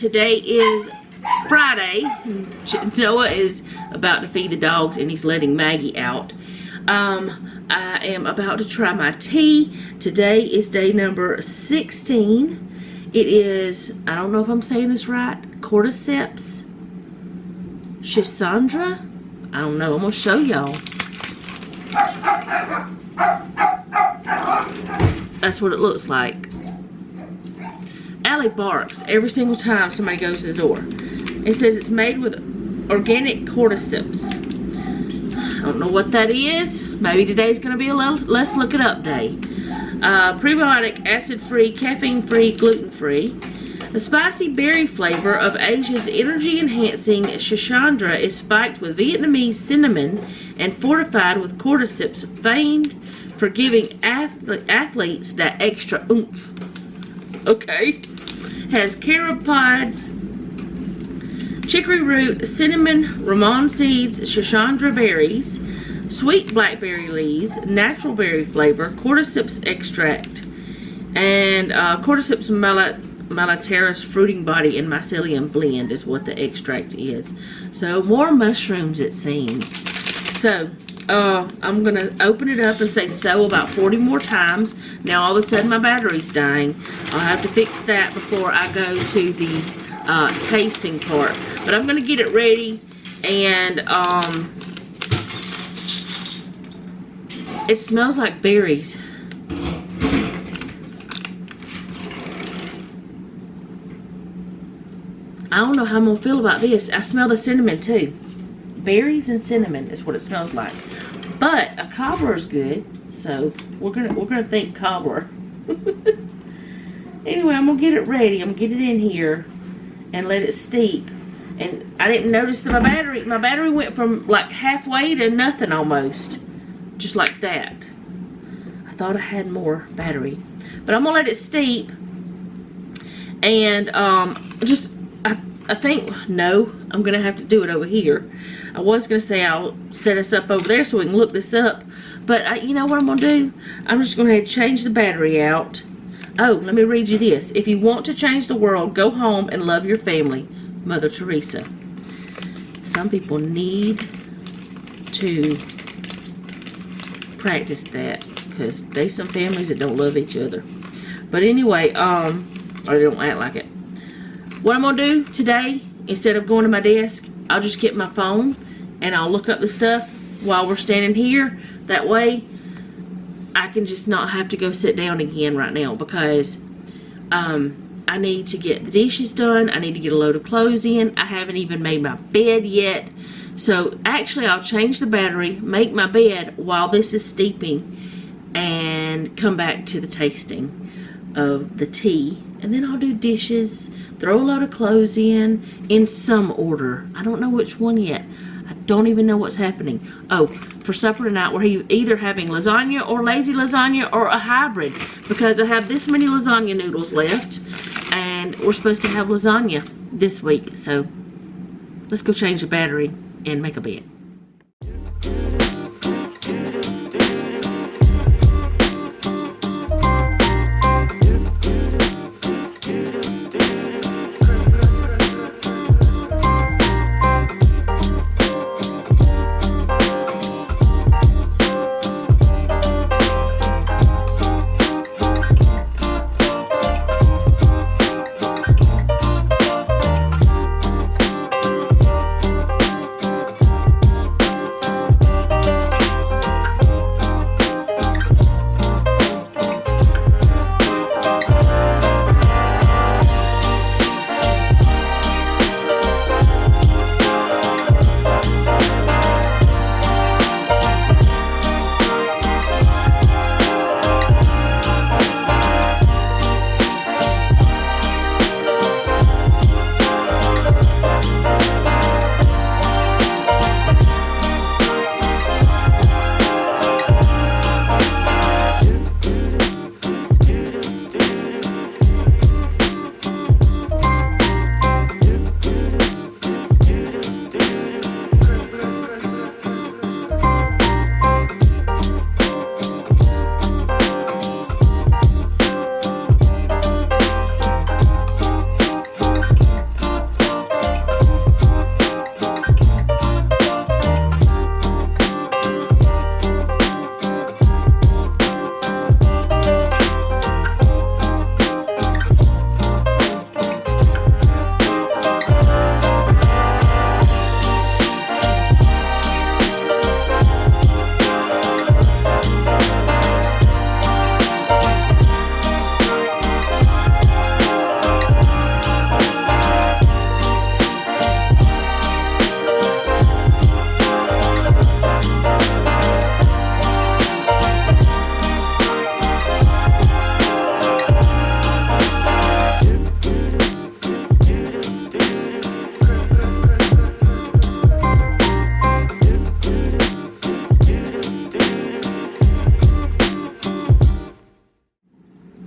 today is Friday. Noah is about to feed the dogs and he's letting Maggie out. I am about to try my tea. Today is day number 16. It is, I don't know if I'm saying this right, Cordyceps Schisandra. I don't know. I'm gonna show y'all. That's what it looks like. Allie barks every single time somebody goes to the door. It says it's made with organic cordyceps. I don't know what that is. Maybe today's going to be a let's look it up day. Prebiotic, acid-free, caffeine-free, gluten-free. The spicy berry flavor of Asia's energy-enhancing Schisandra is spiked with Vietnamese cinnamon and fortified with cordyceps, famed for giving athletes that extra oomph. Okay. Has caropods, chicory root, cinnamon, ramon seeds, Schisandra berries, sweet blackberry leaves, natural berry flavor, cordyceps extract, and cordyceps malateris fruiting body and mycelium blend is what the extract is. So more mushrooms it seems. So I'm gonna open it up and say so about 40 more times. Now all of a sudden my battery's dying. I'll have to fix that before I go to the tasting part. But I'm gonna get it ready, and it smells like berries. I don't know how I'm gonna feel about this. I smell the cinnamon too. Berries and cinnamon is what it smells like. But a cobbler is good, so we're gonna think cobbler. Anyway, I'm gonna get it ready. I'm gonna get it in here and let it steep. And I didn't notice that my battery went from like halfway to nothing almost. Just like that. I thought I had more battery. But I'm gonna let it steep. And I think, no, I'm gonna have to do it over here. I was gonna say I'll set us up over there so we can look this up. But you know what I'm gonna do? I'm just gonna change the battery out. Oh, let me read you this. If you want to change the world, go home and love your family. Mother Teresa. Some people need to practice that, because there's some families that don't love each other. But anyway, or they don't act like it. What I'm gonna do today, instead of going to my desk, I'll just get my phone and I'll look up the stuff while we're standing here. That way I can just not have to go sit down again right now, because I need to get the dishes done. I need to get a load of clothes in. I haven't even made my bed yet. So actually I'll change the battery, make my bed while this is steeping, and come back to the tasting of the tea. And then I'll do dishes, throw a load of clothes in some order. I don't know which one yet. I don't even know what's happening. Oh, for supper tonight, we're either having lasagna or lazy lasagna or a hybrid, because I have this many lasagna noodles left, and we're supposed to have lasagna this week. So let's go change the battery and make a bed.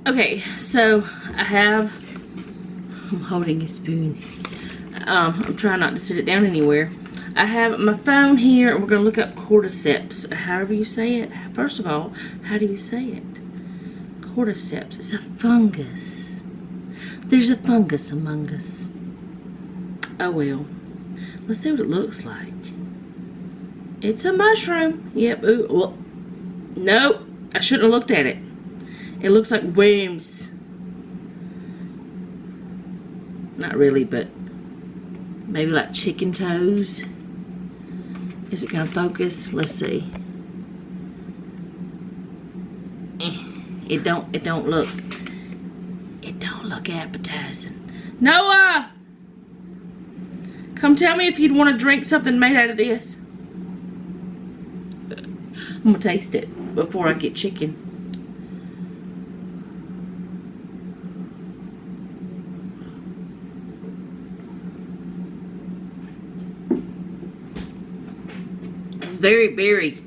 Okay, so I'm holding a spoon. I'm trying not to sit it down anywhere. I have my phone here, and we're going to look up cordyceps, however you say it. First of all, how do you say it? Cordyceps. It's a fungus. There's a fungus among us. Oh well. Let's see what it looks like. It's a mushroom. Yep. Ooh. Well, nope. I shouldn't have looked at it. It looks like worms. Not really, but maybe like chicken toes. Is it gonna focus? Let's see. It don't look appetizing. Noah! Come tell me if you'd want to drink something made out of this. I'm gonna taste it before I get chicken. It's very berry.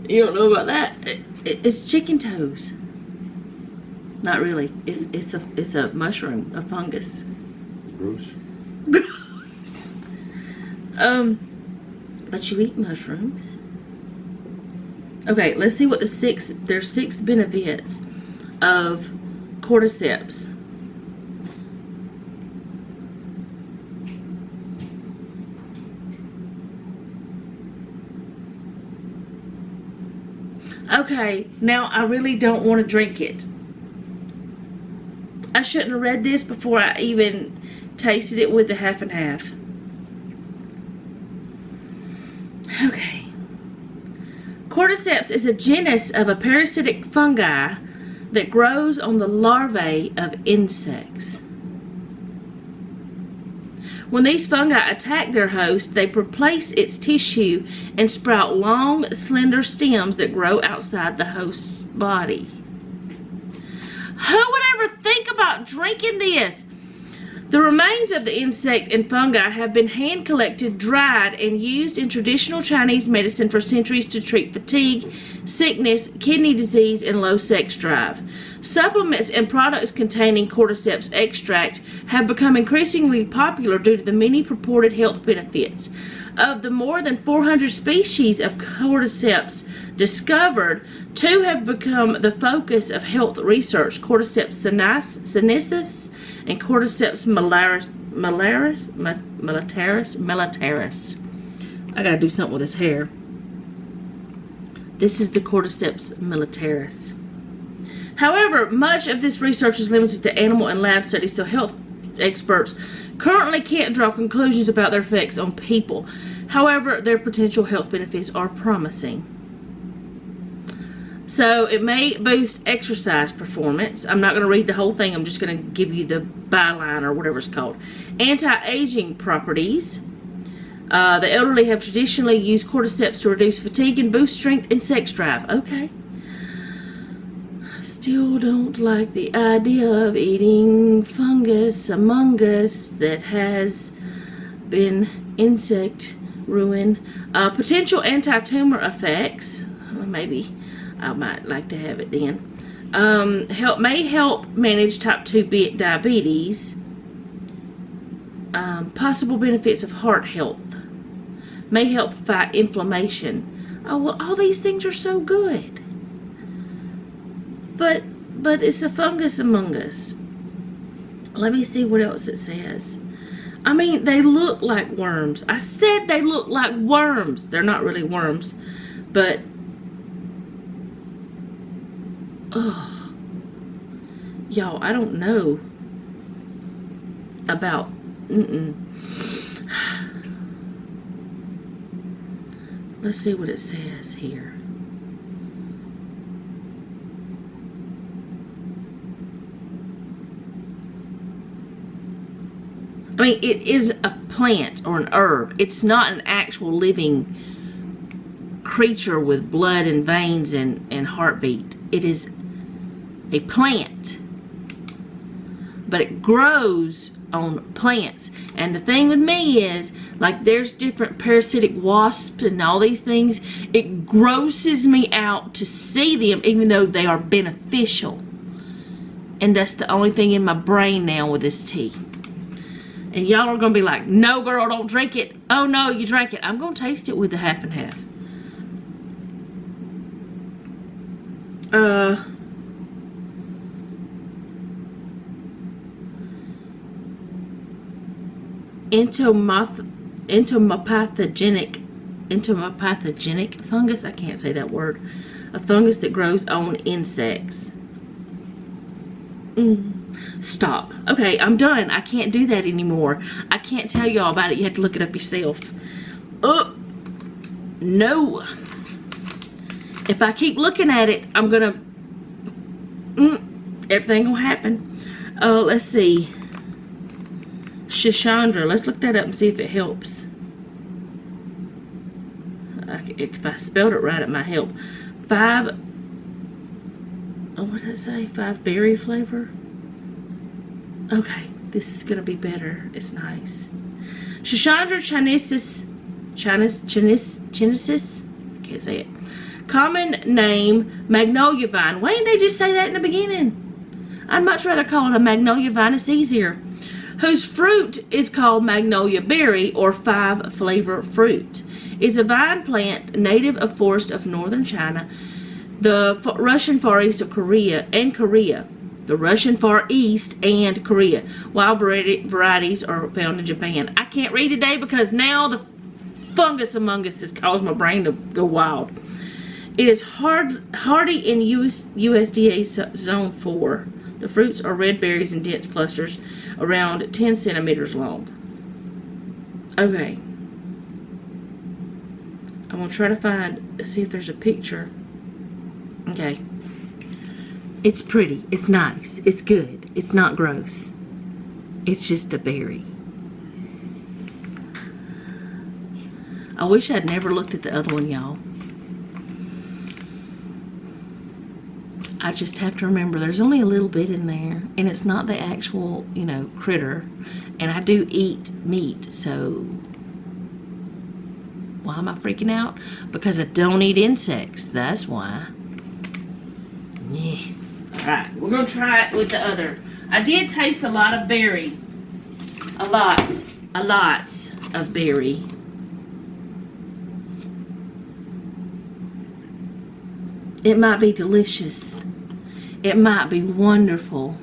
You don't know about that? It's chicken toes. Not really. It's a mushroom, a fungus. Gross. Gross. But you eat mushrooms. Okay, let's see what there's 6 benefits of cordyceps. Okay, now I really don't want to drink it. I shouldn't have read this before I even tasted it with the half and half. Okay. Cordyceps is a genus of a parasitic fungi that grows on the larvae of insects. When these fungi attack their host, they replace its tissue and sprout long, slender stems that grow outside the host's body. Who would ever think about drinking this? The remains of the insect and fungi have been hand-collected, dried, and used in traditional Chinese medicine for centuries to treat fatigue, sickness, kidney disease, and low sex drive. Supplements and products containing cordyceps extract have become increasingly popular due to the many purported health benefits. Of the more than 400 species of cordyceps discovered, 2 have become the focus of health research: Cordyceps sinensis and Cordyceps militaris. I gotta do something with his hair. This is the Cordyceps militaris. However, much of this research is limited to animal and lab studies, so health experts currently can't draw conclusions about their effects on people. However, their potential health benefits are promising. So, it may boost exercise performance. I'm not going to read the whole thing. I'm just going to give you the byline or whatever it's called. Anti-aging properties. The elderly have traditionally used cordyceps to reduce fatigue and boost strength and sex drive. Okay. Still don't like the idea of eating fungus among us that has been insect ruin. Potential anti-tumor effects. Maybe I might like to have it then. May help manage type 2 diabetes. Possible benefits of heart health. May help fight inflammation. Oh, well, all these things are so good. But it's a fungus among us. Let me see what else it says. I mean, they look like worms. I said they look like worms. They're not really worms, but oh, y'all, I don't know about Let's see what it says here. I mean, it is a plant or an herb. It's not an actual living creature with blood and veins and heartbeat. It is a plant. But it grows on plants. And the thing with me is, like, there's different parasitic wasps and all these things. It grosses me out to see them, even though they are beneficial. And that's the only thing in my brain now with this tea. And y'all are going to be like, no girl, don't drink it. Oh no, you drank it. I'm going to taste it with the half and half. Entomopathogenic fungus. I can't say that word. A fungus that grows on insects. Stop. Okay, I'm done. I can't do that anymore. I can't tell y'all about it. You have to look it up yourself. No. If I keep looking at it, I'm gonna everything will happen. Let's see. Shishandra. Let's look that up and see if it helps. If I spelled it right, it might help. What did it say? 5 berry flavor. Okay, this is gonna be better. It's nice. Shishandra chinesis. I can't say it. Common name, magnolia vine. Why didn't they just say that in the beginning? I'd much rather call it a magnolia vine. It's easier. Whose fruit is called magnolia berry or 5 flavor fruit. Is a vine plant native of forests of northern China, the Russian Far East of Korea, the Russian Far East and Korea. Wild varieties are found in Japan. I can't read today because now the fungus among us has caused my brain to go wild. It is hardy in USDA Zone 4. The fruits are red berries in dense clusters around 10 centimeters long. Okay. I'm going to try to see if there's a picture. Okay. It's pretty. It's nice. It's good. It's not gross. It's just a berry. I wish I'd never looked at the other one, y'all. I just have to remember there's only a little bit in there, and it's not the actual, critter. And I do eat meat, so why am I freaking out? Because I don't eat insects. That's why. Yeah. Alright, we're going to try it with the other. I did taste a lot of berry. A lot of berry. It might be delicious. It might be wonderful.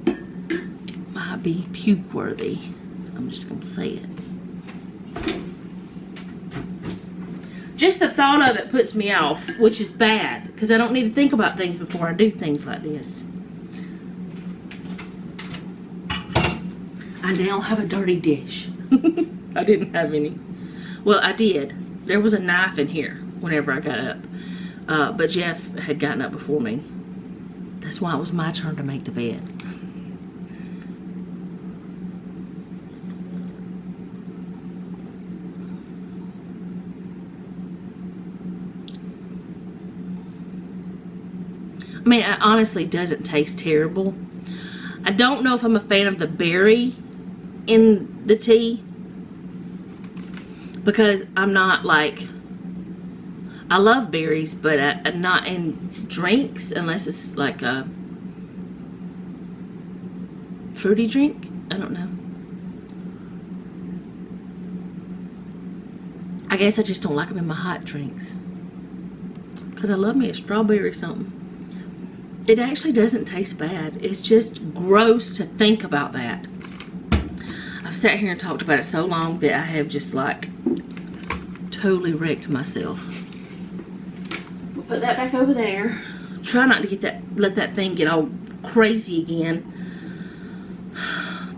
It might be puke worthy. I'm just going to say it. Just the thought of it puts me off, which is bad, because I don't need to think about things before I do things like this. I now have a dirty dish. I didn't have any. Well, I did. There was a knife in here whenever I got up. But Jeff had gotten up before me. That's why it was my turn to make the bed. I mean, it honestly doesn't taste terrible. I don't know if I'm a fan of the berry in the tea, because I'm not like, I love berries, but I'm not in drinks unless it's like a fruity drink. I don't know. I guess I just don't like them in my hot drinks, because I love me a strawberry something. It actually doesn't taste bad. It's just gross to think about that. I've sat here and talked about it so long that I have just like totally wrecked myself. We'll put that back over there. Try not to get let that thing get all crazy again.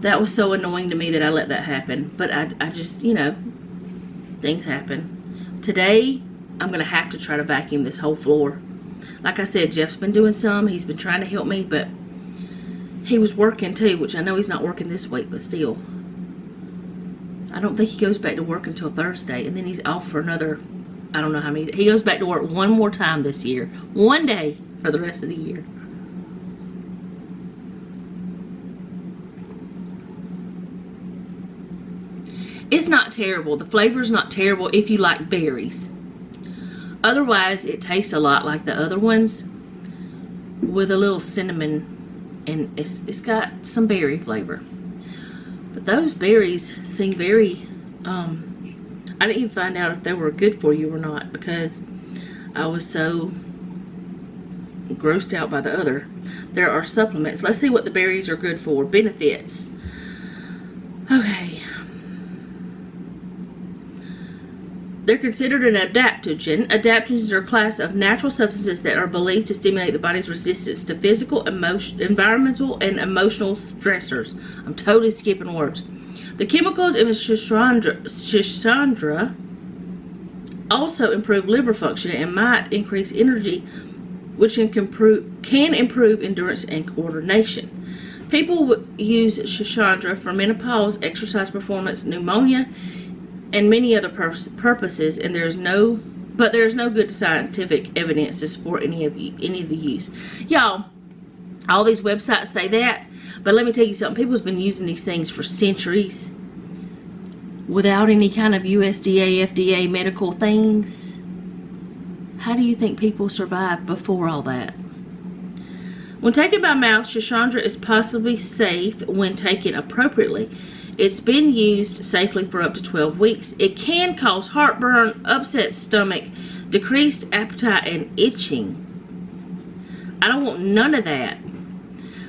That was so annoying to me that I let that happen. But I just, things happen. Today, I'm going to have to try to vacuum this whole floor. Like I said, Jeff's been doing some. He's been trying to help me, but he was working too, which I know he's not working this week, but still. I don't think he goes back to work until Thursday, and then he's off for another, I don't know how many. He goes back to work one more time this year. One day for the rest of the year. It's not terrible. The flavor is not terrible if you like berries. Otherwise, it tastes a lot like the other ones with a little cinnamon, and it's got some berry flavor. But those berries seem very, I didn't even find out if they were good for you or not because I was so grossed out by the other. There are supplements. Let's see what the berries are good for. Benefits. Okay. They're considered an adaptogen. Adaptogens are a class of natural substances that are believed to stimulate the body's resistance to physical, environmental, and emotional stressors. I'm totally skipping words. The chemicals in Shishandra also improve liver function and might increase energy, which can improve endurance and coordination. People use Shishandra for menopause, exercise performance, pneumonia, and many other purposes, and there is no good scientific evidence to support any of the use. Y'all, all these websites say that, but let me tell you something. People's been using these things for centuries without any kind of USDA, FDA medical things. How do you think people survived before all that? When taken by mouth, Shishandra is possibly safe when taken appropriately. It's been used safely for up to 12 weeks. It can cause heartburn, upset stomach, decreased appetite, and itching. I don't want none of that.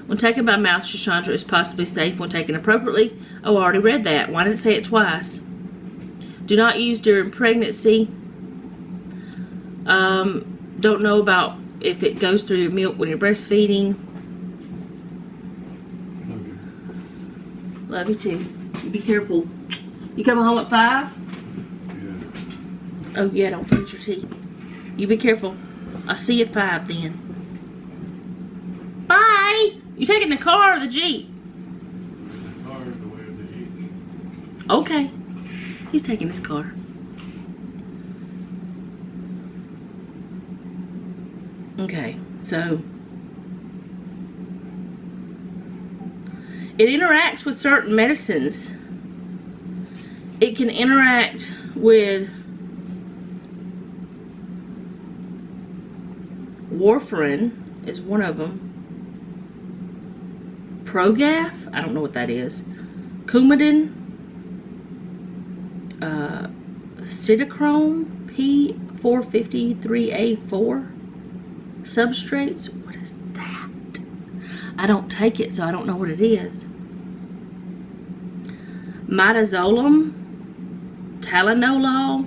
When taken by mouth, Shishandra is possibly safe when taken appropriately. Oh, I already read that. Why did it say it twice? Do not use during pregnancy. Don't know about if it goes through your milk when you're breastfeeding. Love you too. You be careful. You coming home at 5? Yeah. Oh yeah, don't freeze your tea. You be careful. I'll see you at 5 then. Bye! You taking the car or the Jeep? The car is the way of the Jeep. Okay. He's taking his car. Okay, so it interacts with certain medicines. It can interact with warfarin is one of them. Progaf, I don't know what that is. Coumadin, Cytochrome P453A4 substrates. What is that? I don't take it, so I don't know what it is. Midazolam, Tylenol.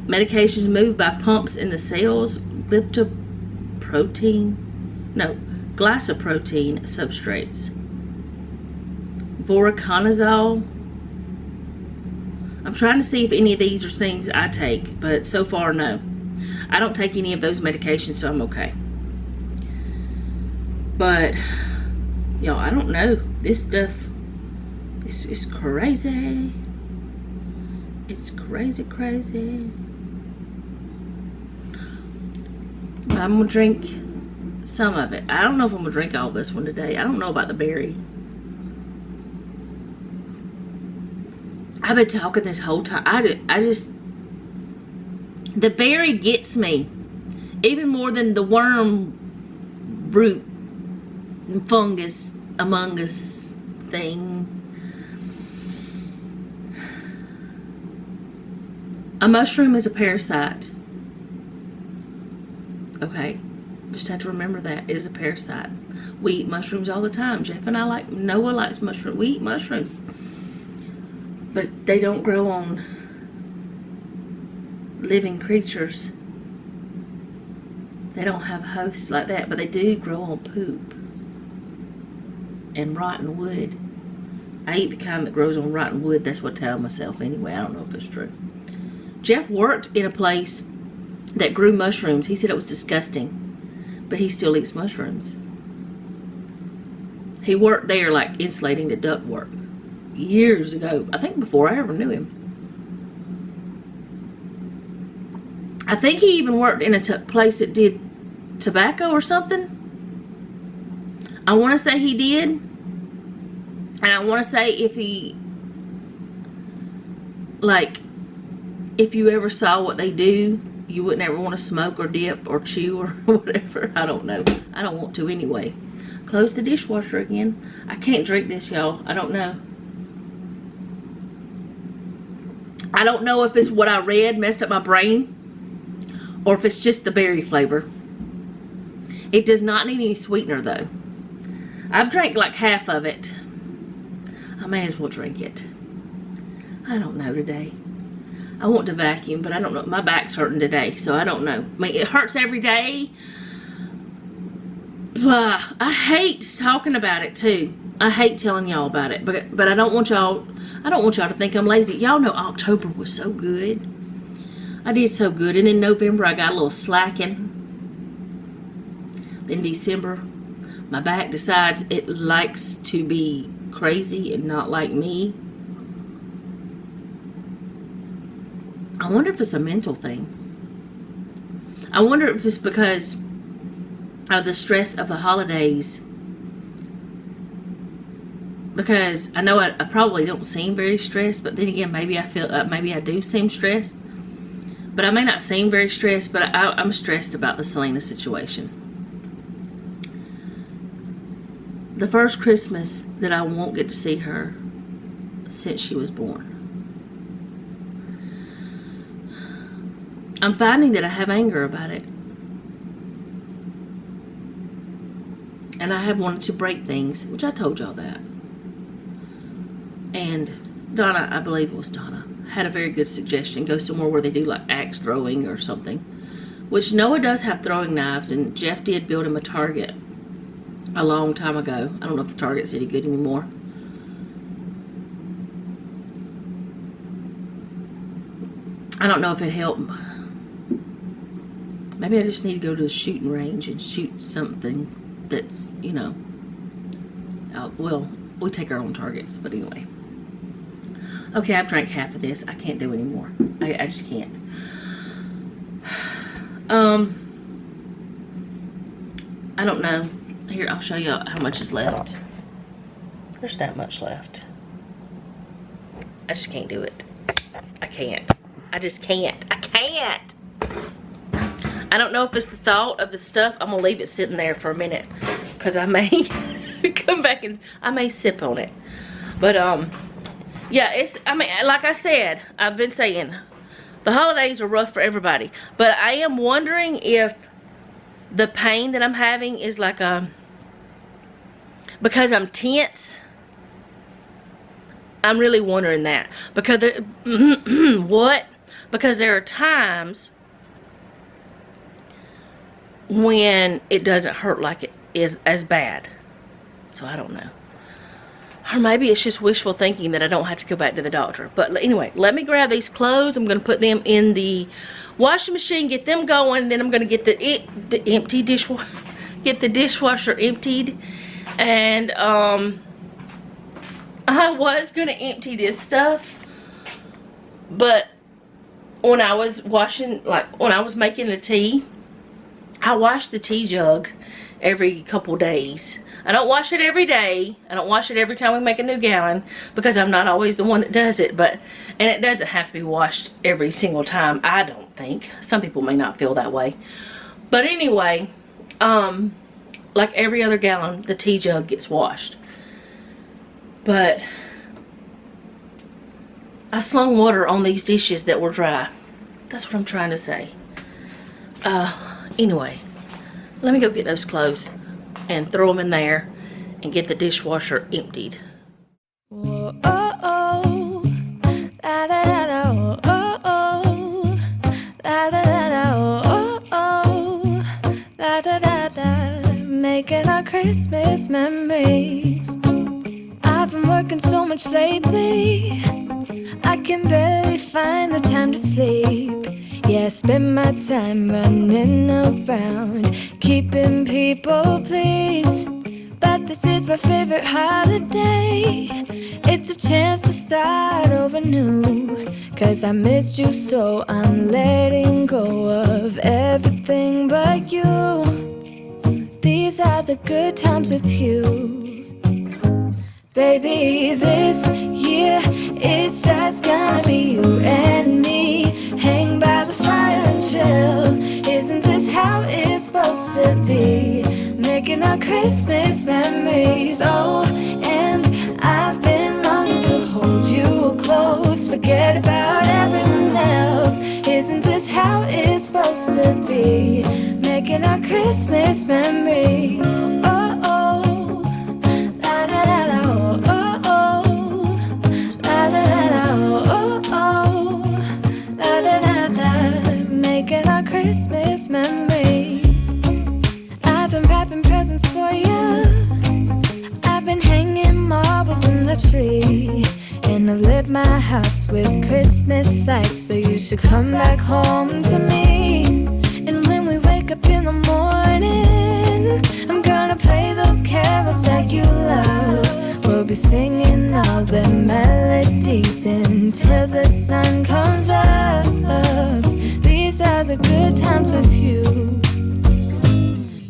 Medications moved by pumps in the cells. Glycoprotein substrates. Voriconazole. I'm trying to see if any of these are things I take, but so far, no. I don't take any of those medications, so I'm okay. But, y'all, I don't know. This stuff is crazy. It's crazy, crazy. But I'm going to drink some of it. I don't know if I'm going to drink all this one today. I don't know about the berry. I've been talking this whole time. The berry gets me. Even more than the worm root and fungus among us thing. A mushroom is a parasite. Okay. Just have to remember that. It is a parasite. We eat mushrooms all the time. Jeff and I Noah likes mushrooms. We eat mushrooms. But they don't grow on living creatures. They don't have hosts like that, but they do grow on poop and rotten wood. I eat the kind that grows on rotten wood. That's what I tell myself anyway. I don't know if it's true. Jeff worked in a place that grew mushrooms. He said it was disgusting, but he still eats mushrooms. He worked there like insulating the ductwork years ago. I think before I ever knew him. I think he even worked in a place that did tobacco or something. I want to say he did. And I want to say if he, like, if you ever saw what they do, you wouldn't ever want to smoke or dip or chew or whatever. I don't know. I don't want to anyway. Close the dishwasher again. I can't drink this, y'all. I don't know. I don't know if it's what I read messed up my brain or if it's just the berry flavor. It does not need any sweetener though. I've drank like half of it. I may as well drink it. I don't know today. I want to vacuum, but I don't know. My back's hurting today, so I don't know. I mean, it hurts every day. But I hate talking about it too. I hate telling y'all about it, but I don't want y'all to think I'm lazy. Y'all know October was so good. I did so good. And then November I got a little slacking. Then December, my back decides it likes to be crazy and not like me. I wonder if it's a mental thing. I wonder if it's because of the stress of the holidays. Because I know I probably don't seem very stressed, but then again, maybe I feel, maybe I do seem stressed. But I may not seem very stressed, but I'm stressed about the Selena situation. The first Christmas that I won't get to see her since she was born. I'm finding that I have anger about it. And I have wanted to break things, which I told y'all that. And Donna, I believe it was Donna, had a very good suggestion. Go somewhere where they do like axe throwing or something. Which Noah does have throwing knives, and Jeff did build him a target a long time ago. I don't know if the target's any good anymore. I don't know if it helped. Maybe I just need to go to the shooting range and shoot something that's, you know, well, we take our own targets, but anyway. Okay, I've drank half of this. I can't do anymore. I just can't. I don't know. Here, I'll show you how much is left. There's that much left. I just can't do it. I can't. I just can't. I can't. I don't know if it's the thought of the stuff. I'm gonna leave it sitting there for a minute because I may come back and I may sip on it. But yeah, it's, I mean, like I said, I've been saying the holidays are rough for everybody, but I am wondering if the pain that I'm having is like because I'm tense. I'm really wondering that because there, what? Because there are times when it doesn't hurt like it is as bad. So I don't know. Or maybe it's just wishful thinking that I don't have to go back to the doctor. But anyway, let me grab these clothes. I'm going to put them in the washing machine, get them going. Then I'm going to get the empty dishwasher, get the dishwasher emptied. And I was going to empty this stuff, but when I was washing, like when I was making the tea, I wash the tea jug every couple days. I don't wash it every day. I don't wash it every time we make a new gallon because I'm not always the one that does it. But, and it doesn't have to be washed every single time, I don't think. Some people may not feel that way. But anyway, like every other gallon, the tea jug gets washed. But I slung water on these dishes that were dry. That's what I'm trying to say. Anyway, let me go get those clothes and throw them in there and get the dishwasher emptied. Whoa, oh, oh. La, da, da, da, oh, oh, oh. La, da, da, da, oh, oh. La, da, da, da. Making our Christmas memories. I've been working so much lately, I can barely find the time to sleep. Yeah, I spend my time running around, keeping people pleased. But this is my favorite holiday. It's a chance to start over new. Cause I missed you, so I'm letting go of everything but you. These are the good times with you. Baby, this year it's just gonna be you and me. Hang by the fire and chill. Isn't this how it's supposed to be? Making our Christmas memories. Oh, and I've been longing to hold you close. Forget about everyone else. Isn't this how it's supposed to be? Making our Christmas memories. Oh, oh, la da da da, oh, oh, la da da da, oh, oh, la da da da. Making our Christmas memories. I've been wrapping presents for you. I've been hanging marbles in the tree. And I've lit my house with Christmas lights. So you should come back home to me. And when we wake up in the morning, I'm gonna play those carols that you love. We'll be singing all the melodies until the sun comes up. These are the good times with you.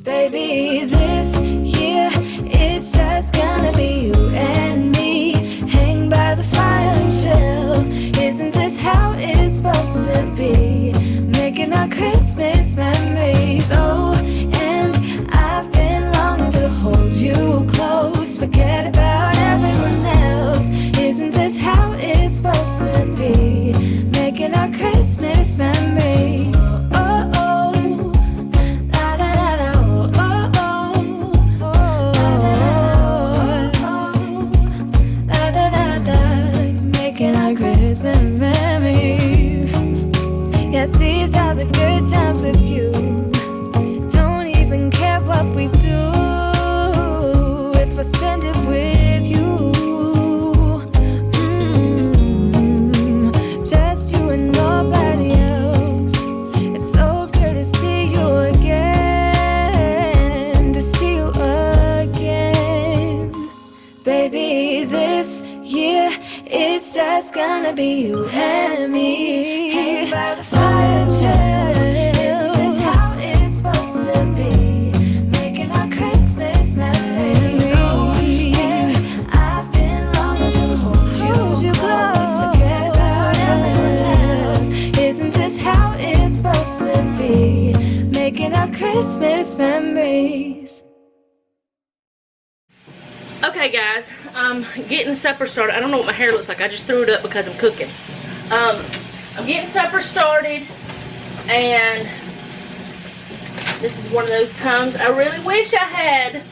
Baby, this year it's just gonna be you and me. Hang by the fire and chill. Isn't this how it's supposed to be? Making our Christmas memories. Oh, and I've been longing to hold you close. Forget about everyone else. Isn't this how it's supposed to be? Making our Christmas memories. Oh, oh, la da da da, oh, oh, oh, la da da da. Making our Christmas memories. Yes, these are the good times with you. Don't even care what we do if I spend it with you. Just you and nobody else. It's so good to see you again. To see you again. Baby, this year it's just gonna be you and me. Hang by the fire and chill. Isn't this how it's supposed to be? Making our Christmas memories. Oh, yeah. I've been longing to hold you close. Forget about everyone else. Isn't this how it's supposed to be? Making our Christmas memories. Okay, guys, I'm getting supper started. I don't know what my hair looks like. I just threw it up because I'm cooking. I'm getting supper started, and this is one of those times I really wish I had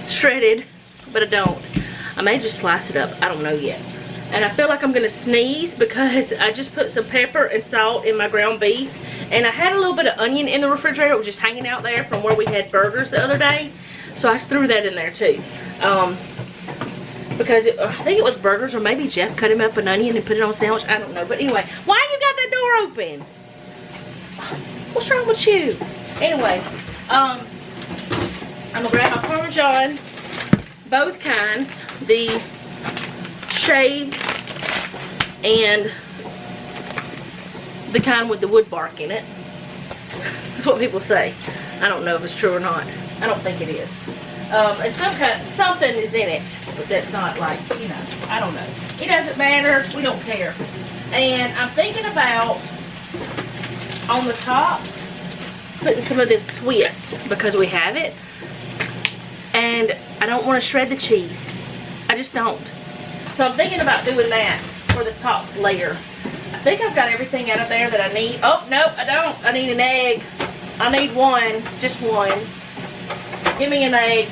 shredded, but I don't. I may just slice it up. I don't know yet. And I feel like I'm going to sneeze because I just put some pepper and salt in my ground beef, and I had a little bit of onion in the refrigerator. It was just hanging out there from where we had burgers the other day, so I threw that in there too. Because I think it was burgers, or maybe Jeff cut him up an onion and put it on a sandwich. I don't know. But anyway, why you got that door open? What's wrong with you? Anyway, I'm gonna grab my Parmesan, both kinds, the shaved and the kind with the wood bark in it. That's what people say. I don't know if it's true or not. I don't think it is. And something is in it, but that's not like, you know, I don't know. It doesn't matter. We don't care. And I'm thinking about, on the top, putting some of this Swiss because we have it. And I don't want to shred the cheese. I just don't. So I'm thinking about doing that for the top layer. I think I've got everything out of there that I need. Oh, no, I don't. I need an egg. I need one. Just one. Give me an egg.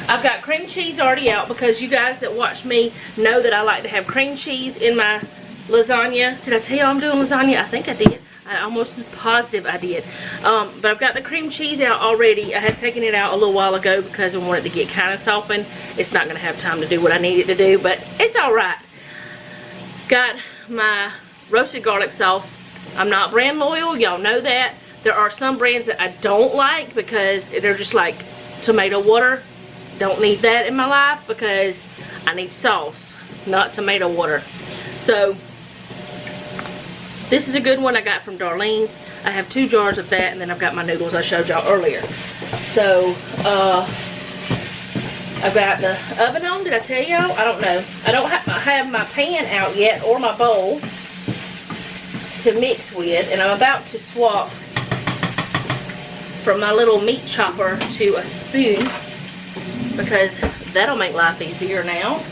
I've got cream cheese already out because you guys that watch me know that I like to have cream cheese in my lasagna. Did I tell you I'm doing lasagna? I think I did. I'm almost positive I did. But I've got the cream cheese out already. I had taken it out a little while ago because I wanted to get kind of softened. It's not going to have time to do what I need it to do, but it's alright. Got my roasted garlic sauce. I'm not brand loyal. Y'all know that. There are some brands that I don't like because they're just like tomato water. Don't need that in my life because I need sauce, not tomato water. So this is a good one I got from Darlene's. I have 2 jars of that, and then I've got my noodles I showed y'all earlier. So I've got the oven on. Did I tell y'all? I don't know. I don't have my pan out yet or my bowl to mix with, and I'm about to swap from my little meat chopper to a spoon because that'll make life easier now.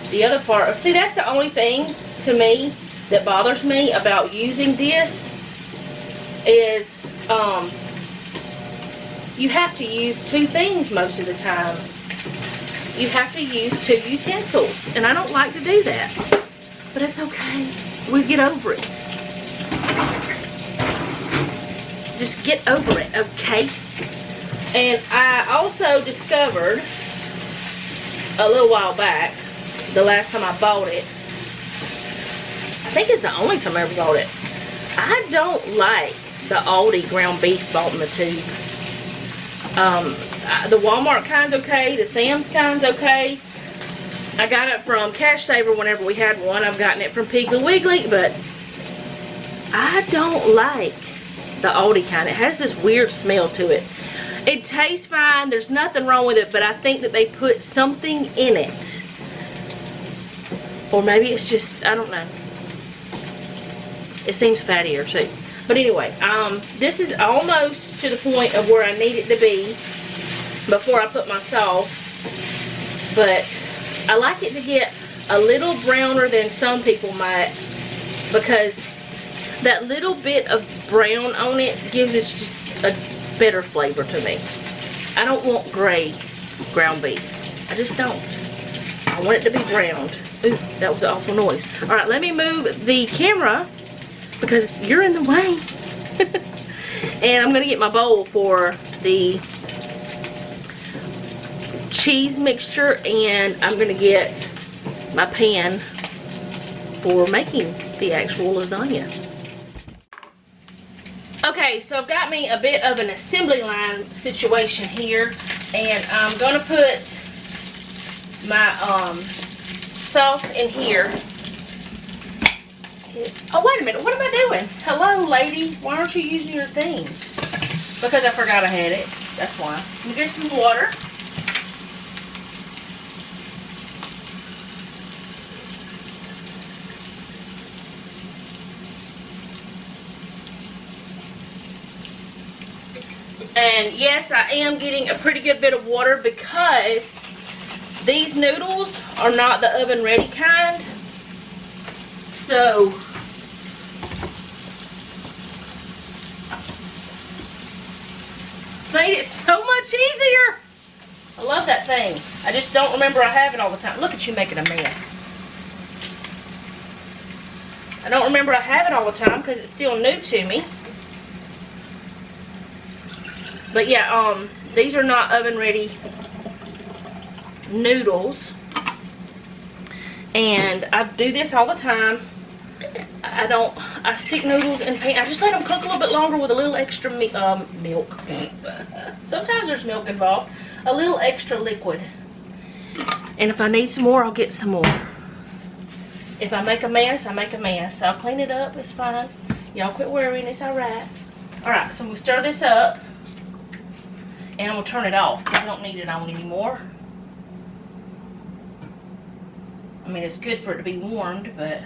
The other part, see, that's the only thing to me that bothers me about using this is you have to use two things most of the time. You have to use two utensils, and I don't like to do that, but it's okay. We get over it. Just get over it, okay? And I also discovered a little while back, the last time I bought it, I think it's the only time I ever bought it, I don't like the Aldi ground beef bought in the tube. The Walmart kind's okay, the Sam's kind's okay. I got it from Cash Saver whenever we had one. I've gotten it from Piggly Wiggly, but I don't like the Aldi kind. It has this weird smell to it. It tastes fine, there's nothing wrong with it, but I think that they put something in it. Or maybe it's just, I don't know. It seems fattier too. But anyway, this is almost to the point of where I need it to be before I put my sauce. But I like it to get a little browner than some people might, because that little bit of brown on it gives it just a better flavor to me. I don't want gray ground beef. I just don't. I want it to be browned. Ooh, that was an awful noise. Alright, let me move the camera because you're in the way. And I'm going to get my bowl for the cheese mixture, and I'm going to get my pan for making the actual lasagna. Okay, so I've got me a bit of an assembly line situation here, and I'm going to put my sauce in here. Oh, wait a minute. What am I doing? Hello, lady. Why aren't you using your thing? Because I forgot I had it. That's why. Let me get some water. And yes, I am getting a pretty good bit of water because these noodles are not the oven ready kind. So made it so much easier. I love that thing. I just don't remember I have it all the time. Look at you making a mess. I don't remember I have it all the time because it's still new to me. But yeah, these are not oven ready noodles. And I do this all the time. I stick noodles in pan. I just let them cook a little bit longer with a little extra milk. Sometimes there's milk involved. A little extra liquid. And if I need some more, I'll get some more. If I make a mess, I make a mess. I'll clean it up. It's fine. Y'all quit worrying. It's alright. Alright, so we'll stir this up. And I'm going to turn it off because I don't need it on anymore. I mean, it's good for it to be warmed, but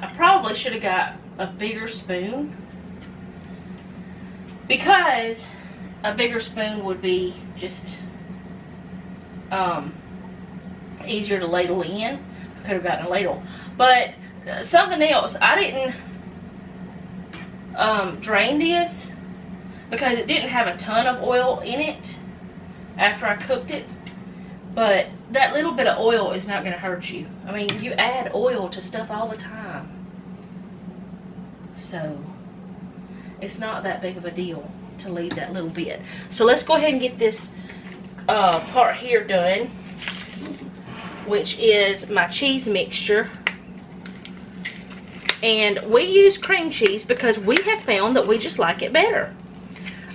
I probably should have got a bigger spoon, because a bigger spoon would be just easier to ladle in. I could have gotten a ladle. But something else, I didn't drain this because it didn't have a ton of oil in it after I cooked it. But that little bit of oil is not going to hurt you. I mean, you add oil to stuff all the time. So, it's not that big of a deal to leave that little bit. So, let's go ahead and get this part here done, which is my cheese mixture. And we use cream cheese because we have found that we just like it better.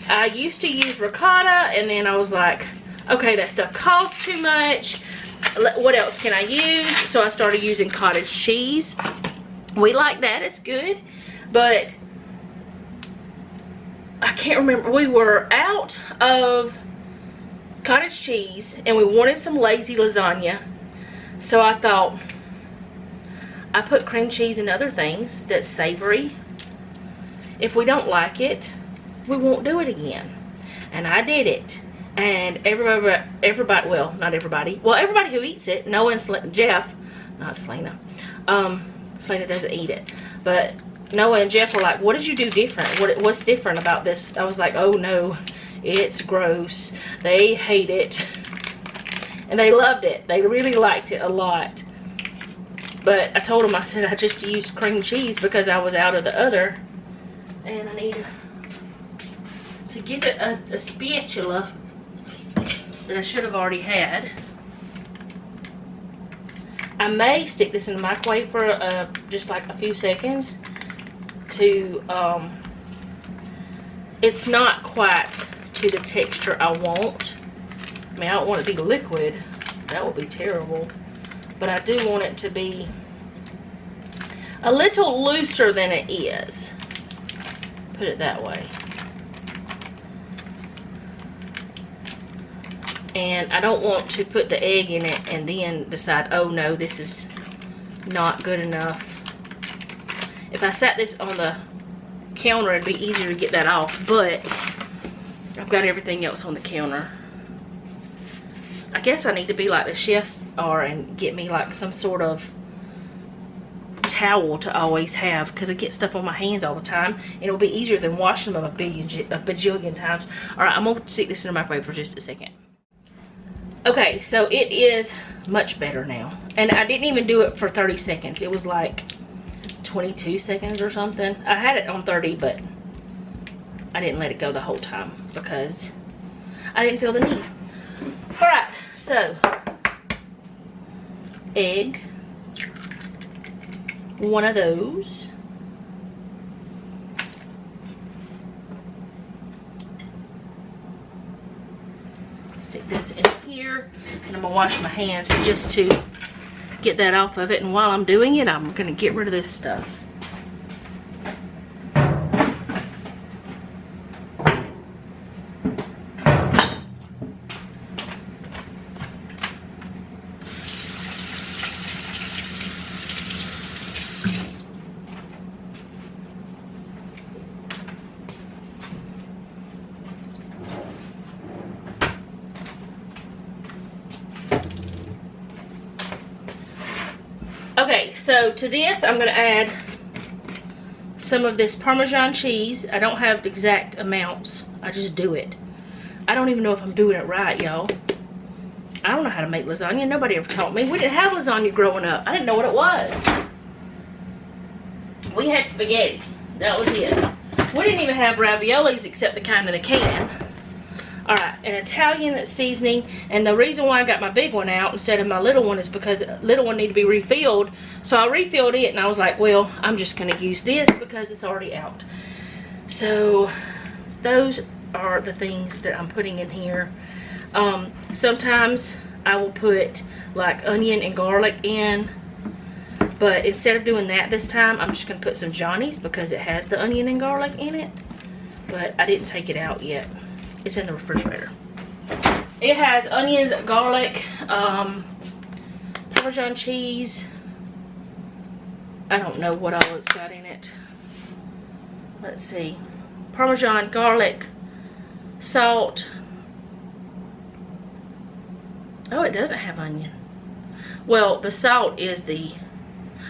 I used to use ricotta, and then I was like, okay, that stuff costs too much. What else can I use? So I started using cottage cheese. We like that. It's good. But I can't remember. We were out of cottage cheese, and we wanted some lazy lasagna. So I thought, I put cream cheese and other things that's savory. If we don't like it, we won't do it again. And I did it. And everybody, well, not everybody. Well, everybody who eats it, Noah and Jeff, not Selena. Selena doesn't eat it. But Noah and Jeff were like, what did you do different? What's different about this? I was like, oh no, it's gross. They hate it. And they loved it. They really liked it a lot. But I told them, I said, I just used cream cheese because I was out of the other. And I need to get a spatula that I should have already had. I may stick this in the microwave for just like a few seconds to, it's not quite to the texture I want. I mean, I don't want it to be liquid. That would be terrible. But I do want it to be a little looser than it is. Put it that way. And I don't want to put the egg in it and then decide, oh no, this is not good enough. If I sat this on the counter, it'd be easier to get that off, but I've got everything else on the counter. I guess I need to be like the chefs are and get me like some sort of towel to always have, because I get stuff on my hands all the time, and it'll be easier than washing them a bajillion times. Alright, I'm going to stick this in the microwave for just a second. Okay, so it is much better now. And I didn't even do it for 30 seconds. It was like 22 seconds or something. I had it on 30, but I didn't let it go the whole time because I didn't feel the need. Alright, so egg, one of those. Stick this in here, and I'm gonna wash my hands just to get that off of it. And while I'm doing it, I'm gonna get rid of this stuff. Okay, so to this I'm going to add some of this Parmesan cheese. I don't have exact amounts. I just do it. I don't even know if I'm doing it right, y'all. I don't know how to make lasagna. Nobody ever taught me. We didn't have lasagna growing up. I didn't know what it was. We had spaghetti. That was it. We didn't even have raviolis except the kind in the can. Alright, an Italian seasoning, and the reason why I got my big one out instead of my little one is because the little one needed to be refilled. So I refilled it, and I was like, well, I'm just going to use this because it's already out. So those are the things that I'm putting in here. Sometimes I will put like onion and garlic in, but instead of doing that this time, I'm just going to put some Johnny's because it has the onion and garlic in it. But I didn't take it out yet. It's in the refrigerator. It has onions, garlic, Parmesan cheese. I don't know what all it's got in it. Let's see. Parmesan, garlic, salt. Oh, it doesn't have onion. Well, the salt is the...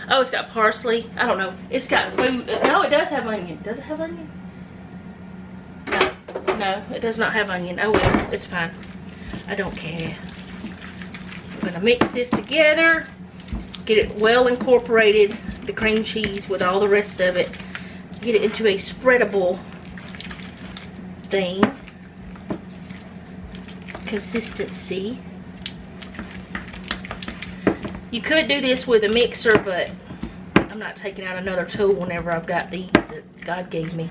Oh, it's got parsley. I don't know. It's got food. No, it does have onion. Does it have onion? No, it does not have onion. Oh well, it's fine. I don't care. I'm gonna mix this together, get it well incorporated, the cream cheese with all the rest of it, get it into a spreadable thing, consistency. You could do this with a mixer, but I'm not taking out another tool whenever I've got these that God gave me.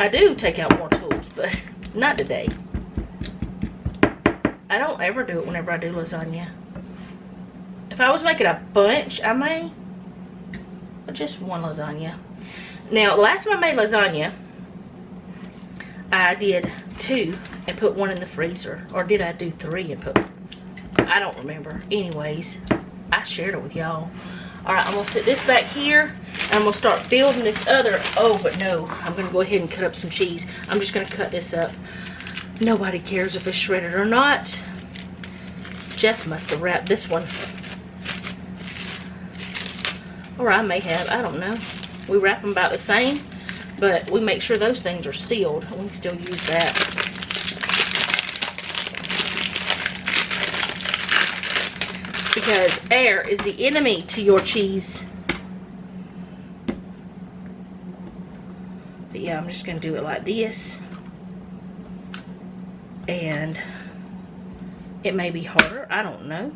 I do take out more tools, but not today. I don't ever do it whenever I do lasagna. If I was making a bunch, I may. But just one lasagna. Now, last time I made lasagna, I did 2 and put one in the freezer. Or did I do 3 and put, I don't remember. Anyways, I shared it with y'all. Alright, I'm going to set this back here. And I'm going to start building this other. Oh, but no. I'm going to go ahead and cut up some cheese. I'm just going to cut this up. Nobody cares if it's shredded or not. Jeff must have wrapped this one. Or I may have. I don't know. We wrap them about the same. But we make sure those things are sealed. We can still use that. Because air is the enemy to your cheese. But yeah, I'm just going to do it like this. And it may be harder. I don't know.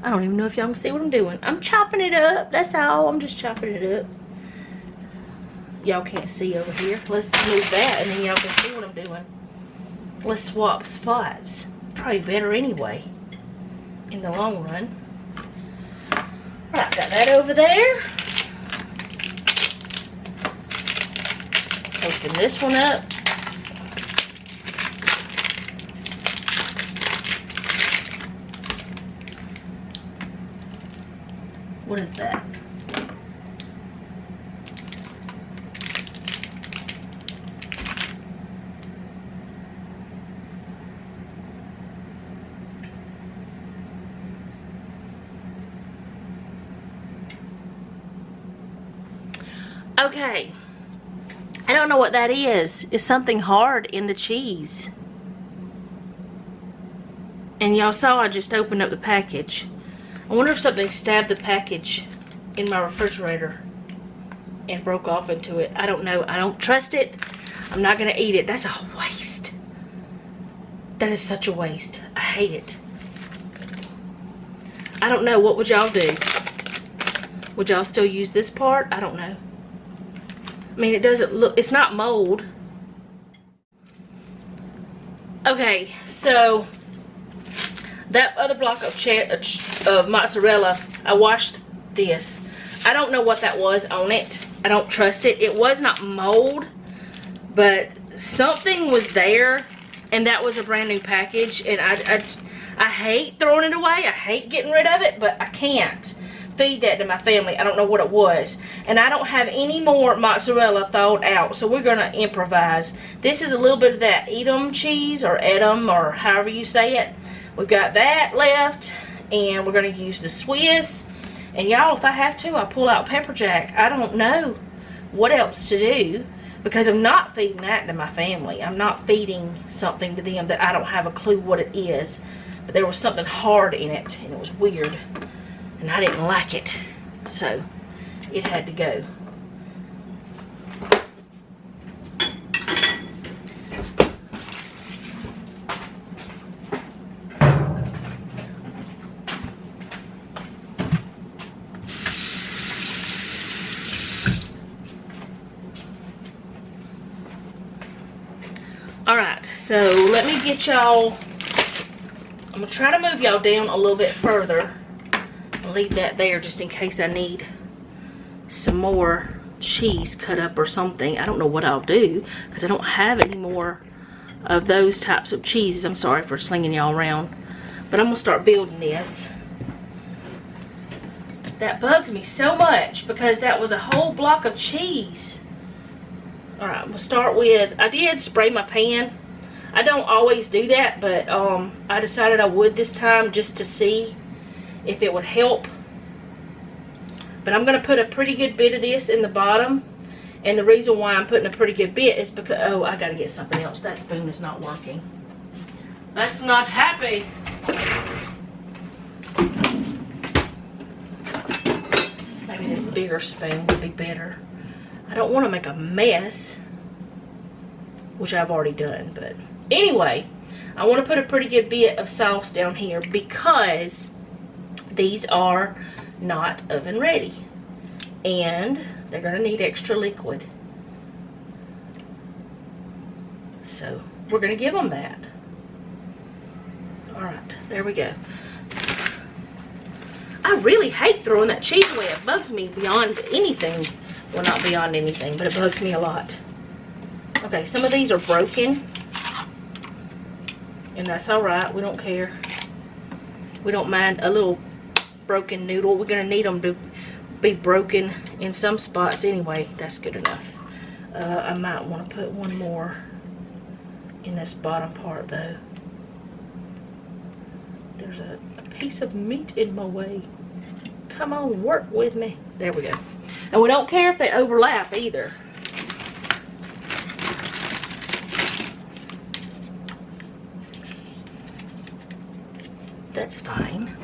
I don't even know if y'all can see what I'm doing. I'm chopping it up. That's all. I'm just chopping it up. Y'all can't see over here. Let's move that and then y'all can see what I'm doing. Let's swap spots. Probably better anyway. In the long run. Alright, got that over there. Open this one up. What is that? Okay, I don't know what that is. It's something hard in the cheese. And y'all saw I just opened up the package. I wonder if something stabbed the package in my refrigerator and broke off into it. I don't know. I don't trust it. I'm not going to eat it. That's a waste. That is such a waste. I hate it. I don't know. What would y'all do? Would y'all still use this part? I don't know. I mean, it doesn't look, it's not mold. Okay, so that other block of mozzarella, I washed this. I don't know what that was on it. I don't trust it. It was not mold, but something was there, and that was a brand new package, and I hate throwing it away. I hate getting rid of it, but I can't feed that to my family. I don't know what it was, and I don't have any more mozzarella thawed out, so we're gonna improvise. This is a little bit of that Edam cheese, or Edam, or however you say it. We've got that left, and we're gonna use the Swiss. And y'all, if I have to, I'll pull out pepper jack. I don't know what else to do, because I'm not feeding that to my family. I'm not feeding something to them that I don't have a clue what it is. But there was something hard in it, and it was weird. And I didn't like it, so it had to go. Alright, so let me get y'all, I'm going to try to move y'all down a little bit further. I'll leave that there just in case I need some more cheese cut up or something. I don't know what I'll do because I don't have any more of those types of cheeses. I'm sorry for slinging y'all around, but I'm going to start building this. That bugs me so much because that was a whole block of cheese. Alright, we'll start with, I did spray my pan. I don't always do that, but I decided I would this time just to see if it would help. But I'm going to put a pretty good bit of this in the bottom. And the reason why I'm putting a pretty good bit is because, oh, I got to get something else. That spoon is not working. That's not happy. Maybe this bigger spoon would be better. I don't want to make a mess, which I've already done, but anyway, I want to put a pretty good bit of sauce down here because these are not oven ready and they're going to need extra liquid. So we're going to give them that. Alright, there we go. I really hate throwing that cheese away. It bugs me beyond anything. Well, not beyond anything, but it bugs me a lot. Okay, some of these are broken. And that's alright, we don't care. We don't mind a little broken noodle. We're gonna need them to be broken in some spots anyway. That's good enough. I might want to put one more in this bottom part though. There's a piece of meat in my way. Come on, work with me. There we go. And we don't care if they overlap either. That's fine.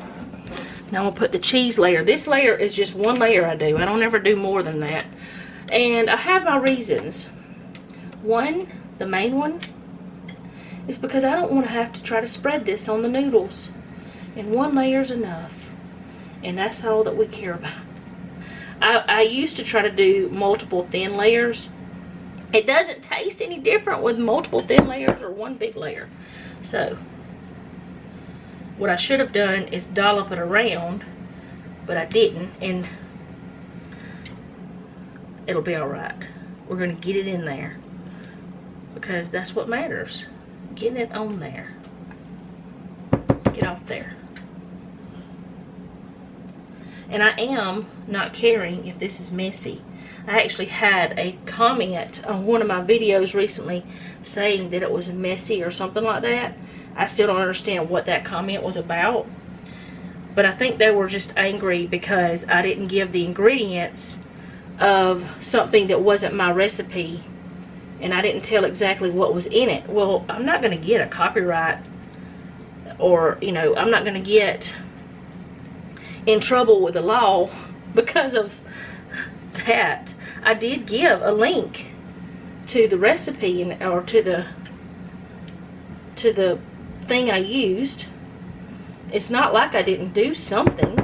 Now I'm gonna put the cheese layer. This layer is just one layer I do. I don't ever do more than that. And I have my reasons. One, the main one, is because I don't want to have to try to spread this on the noodles. And one layer's enough. And that's all that we care about. I used to try to do multiple thin layers. It doesn't taste any different with multiple thin layers or one big layer. So what I should have done is dollop it around, but I didn't, and it'll be alright. We're going to get it in there because that's what matters. Getting it on there. Get off there. And I am not caring if this is messy. I actually had a comment on one of my videos recently saying that it was messy or something like that. I still don't understand what that comment was about. But I think they were just angry because I didn't give the ingredients of something that wasn't my recipe. And I didn't tell exactly what was in it. Well, I'm not going to get a copyright, or, you know, I'm not going to get in trouble with the law because of that. I did give a link to the recipe or to the thing I used. It's not like I didn't do something,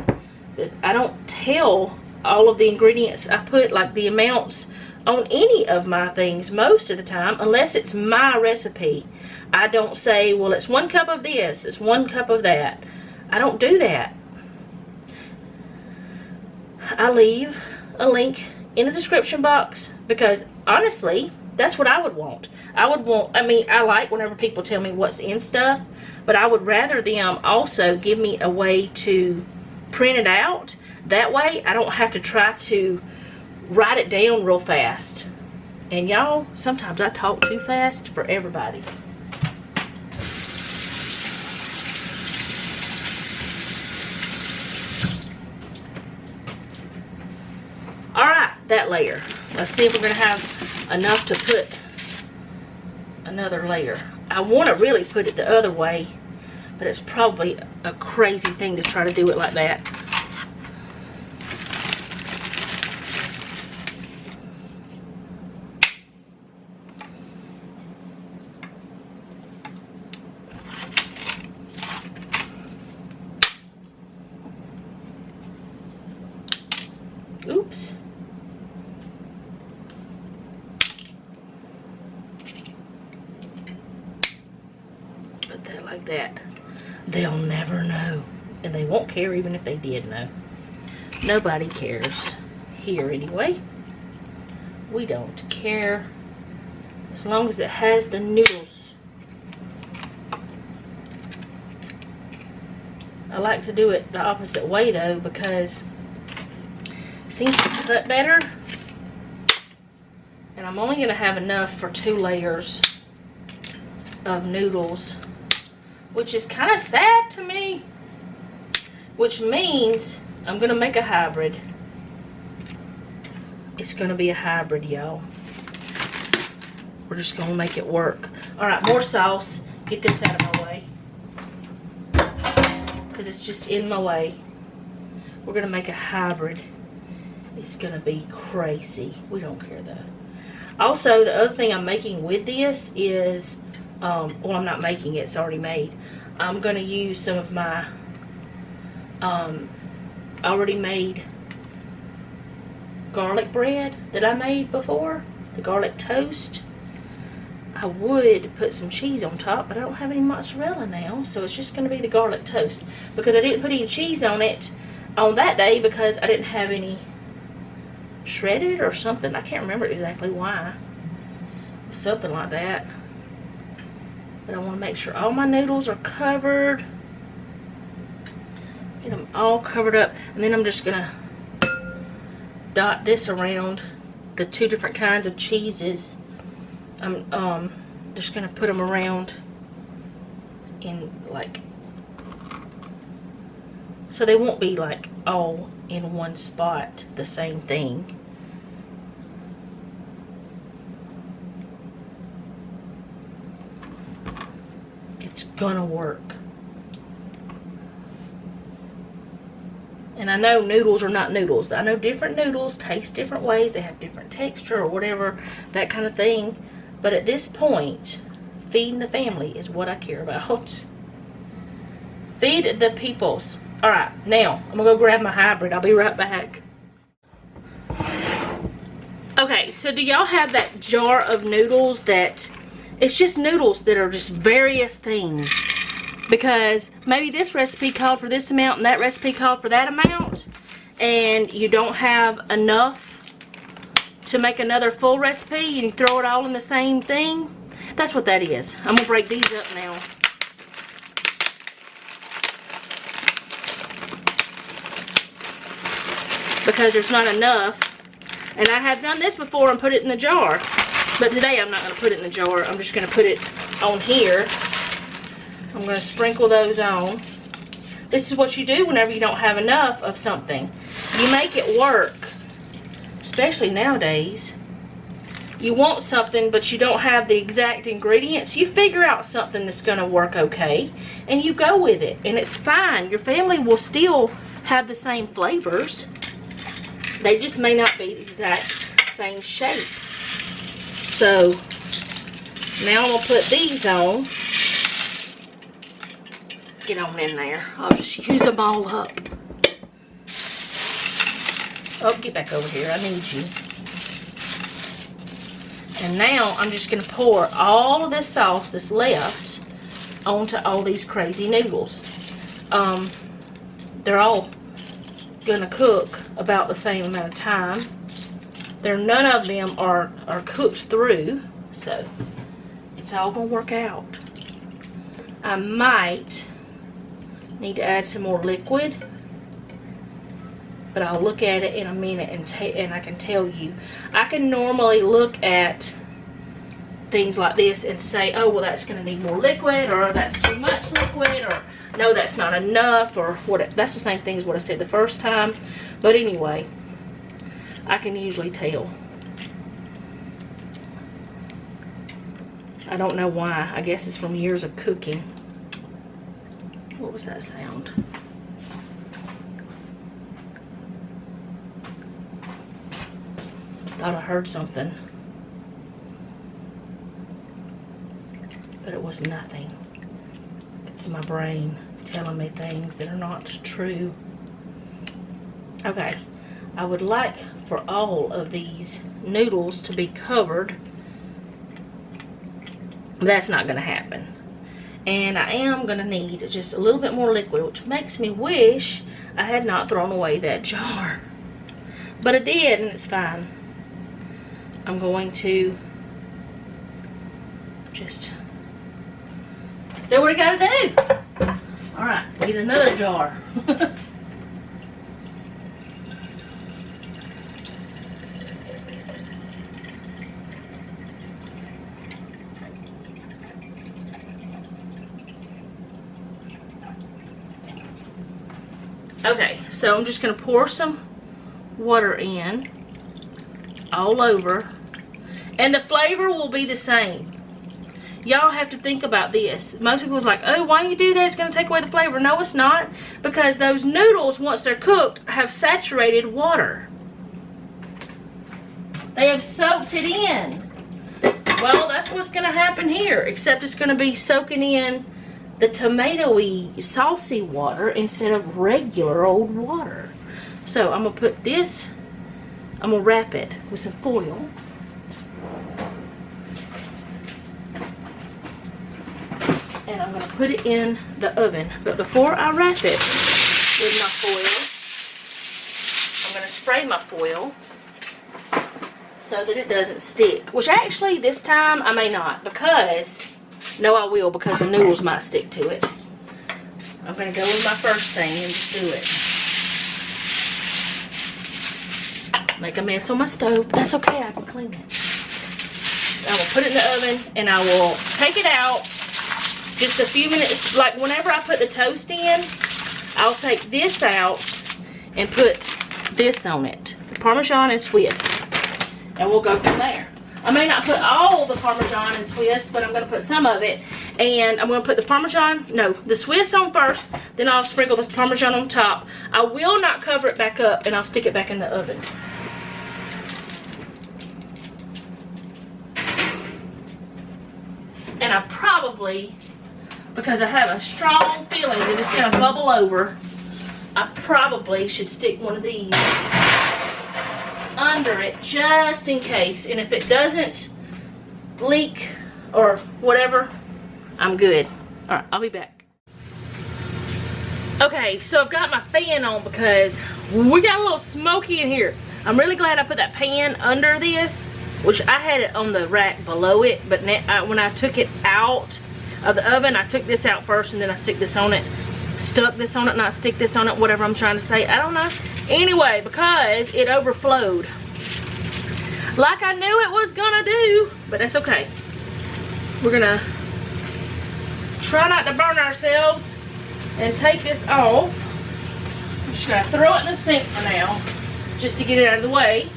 but I don't tell all of the ingredients I put, like the amounts on any of my things most of the time, unless it's my recipe. I don't say, well, it's 1 cup of this, it's 1 cup of that. I don't do that. I leave a link in the description box because honestly, that's what I would want. I mean, I like whenever people tell me what's in stuff, but I would rather them also give me a way to print it out. That way, I don't have to try to write it down real fast. And y'all, sometimes I talk too fast for everybody. Alright, that layer. Let's see if we're going to have enough to put another layer. I want to really put it the other way, but it's probably a crazy thing to try to do it like that. Oops. Put that like that. They'll never know. And they won't care even if they did know. Nobody cares. Here anyway. We don't care. As long as it has the noodles. I like to do it the opposite way though, because seems to cut better, and I'm only going to have enough for 2 layers of noodles, which is kind of sad to me, which means I'm going to make a hybrid. It's going to be a hybrid, y'all. We're just going to make it work. Alright, more sauce. Get this out of my way because it's just in my way. We're going to make a hybrid. It's gonna be crazy. We don't care though. Also, the other thing I'm making with this is, well, I'm not making it, it's already made. I'm gonna use some of my already made garlic bread that I made before, the garlic toast. I would put some cheese on top, but I don't have any mozzarella now, so it's just gonna be the garlic toast because I didn't put any cheese on it on that day because I didn't have any shredded or something. I can't remember exactly why. Something like that. But I want to make sure all my noodles are covered. Get them all covered up. And then I'm just going to dot this around the 2 different kinds of cheeses. I'm just going to put them around in like, so they won't be like all in one spot, the same thing. It's gonna work. And I know noodles are not noodles. I know different noodles taste different ways. They have different texture or whatever, that kind of thing. But at this point, feeding the family is what I care about. Feed the peoples. Alright, now I'm gonna go grab my hybrid. I'll be right back. Okay, so do y'all have that jar of noodles that it's just noodles that are just various things? Because maybe this recipe called for this amount and that recipe called for that amount, and you don't have enough to make another full recipe and you throw it all in the same thing. That's what that is. I'm gonna break these up now. Because there's not enough. And I have done this before and put it in the jar. But today I'm not going to put it in the jar. I'm just going to put it on here. I'm going to sprinkle those on. This is what you do whenever you don't have enough of something. You make it work. Especially nowadays. You want something but you don't have the exact ingredients. You figure out something that's going to work okay. And you go with it. And it's fine. Your family will still have the same flavors. They just may not be the exact same shape. So, now I'm going to put these on. Get on in there. I'll just use them all up. Oh, get back over here. I need you. And now I'm just going to pour all of this sauce that's left onto all these crazy noodles. They're all gonna cook about the same amount of time. None of them are cooked through, so it's all gonna work out. I might need to add some more liquid, but I'll look at it in a minute and I can tell you. I can normally look at things like this and say, oh well, that's gonna need more liquid, or that's too much liquid, or no, that's not enough, or what. That's the same thing as what I said the first time. But anyway, I can usually tell. I don't know why. I guess it's from years of cooking. What was that sound? Thought I heard something. But it was nothing. It's my brain telling me things that are not true. Okay, I would like for all of these noodles to be covered. That's not going to happen. And I am going to need just a little bit more liquid, which makes me wish I had not thrown away that jar. But I did, and it's fine. I'm going to just do what I gotta do. Alright, get another jar. Okay, so I'm just gonna pour some water in all over, and the flavor will be the same. Y'all have to think about this. Most people are like, oh, why you do that? It's going to take away the flavor. No, it's not. Because those noodles, once they're cooked, have saturated water. They have soaked it in. Well, that's what's going to happen here. Except it's going to be soaking in the tomatoey, saucy water instead of regular old water. So I'm going to put this, I'm going to wrap it with some foil. And I'm going to put it in the oven. But before I wrap it with my foil, I'm going to spray my foil so that it doesn't stick. Which actually this time I may not, because No, I will, because the noodles might stick to it. I'm going to go with my first thing and just do it. Make a mess on my stove. That's okay, I can clean it. I will put it in the oven and I will take it out just a few minutes. Like whenever I put the toast in, I'll take this out and put this on it. Parmesan and Swiss. And we'll go from there. I may not put all the Parmesan and Swiss, but I'm going to put some of it. And I'm going to put the Swiss on first. Then I'll sprinkle the Parmesan on top. I will not cover it back up, and I'll stick it back in the oven. And I probably, because I have a strong feeling that it's going to bubble over, I probably should stick one of these under it just in case. And if it doesn't leak or whatever, I'm good. Alright, I'll be back. Okay, so I've got my fan on because we got a little smoky in here. I'm really glad I put that pan under this, which I had it on the rack below it, but when I took it out of the oven, I took this out first and then I stuck this on it, not stick this on it, whatever I'm trying to say, I don't know. Anyway, because it overflowed like I knew it was gonna do, but that's okay. We're gonna try not to burn ourselves and take this off. I'm just gonna throw it in the sink for now, just to get it out of the way.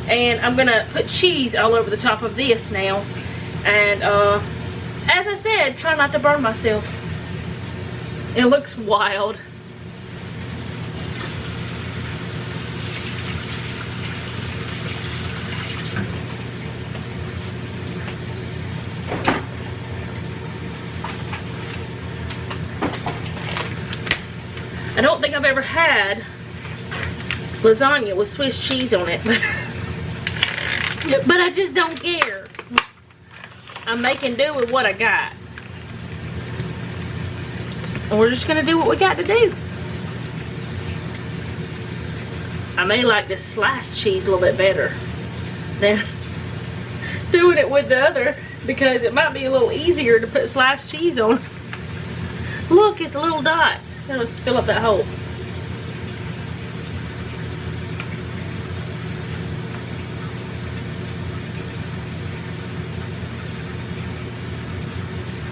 And I'm gonna put cheese all over the top of this now. And as I said, try not to burn myself. It looks wild. I don't think I've ever had lasagna with Swiss cheese on it, but I just don't care. I'm making do with what I got. And we're just gonna do what we got to do. I may like this sliced cheese a little bit better than doing it with the other, because it might be a little easier to put sliced cheese on. Look, it's a little dot. Let's fill up that hole.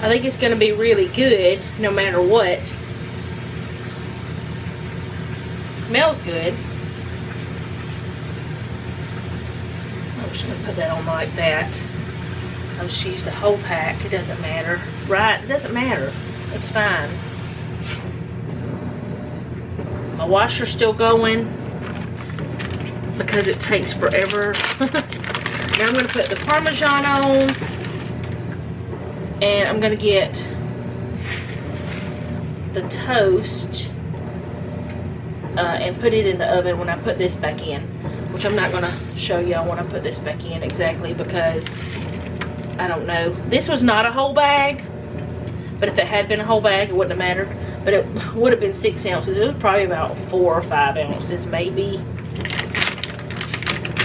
I think it's going to be really good no matter what. Smells good. I'm just going to put that on like that. I'll just use the whole pack. It doesn't matter. Right? It doesn't matter. It's fine. My washer's still going because it takes forever. Now I'm going to put the Parmesan on, and I'm going to get the toast and put it in the oven when I put this back in, which I'm not going to show y'all when I put this back in exactly, because I don't know. This was not a whole bag, but if it had been a whole bag, it wouldn't have mattered. But it would have been 6 ounces. It was probably about 4 or 5 ounces, maybe,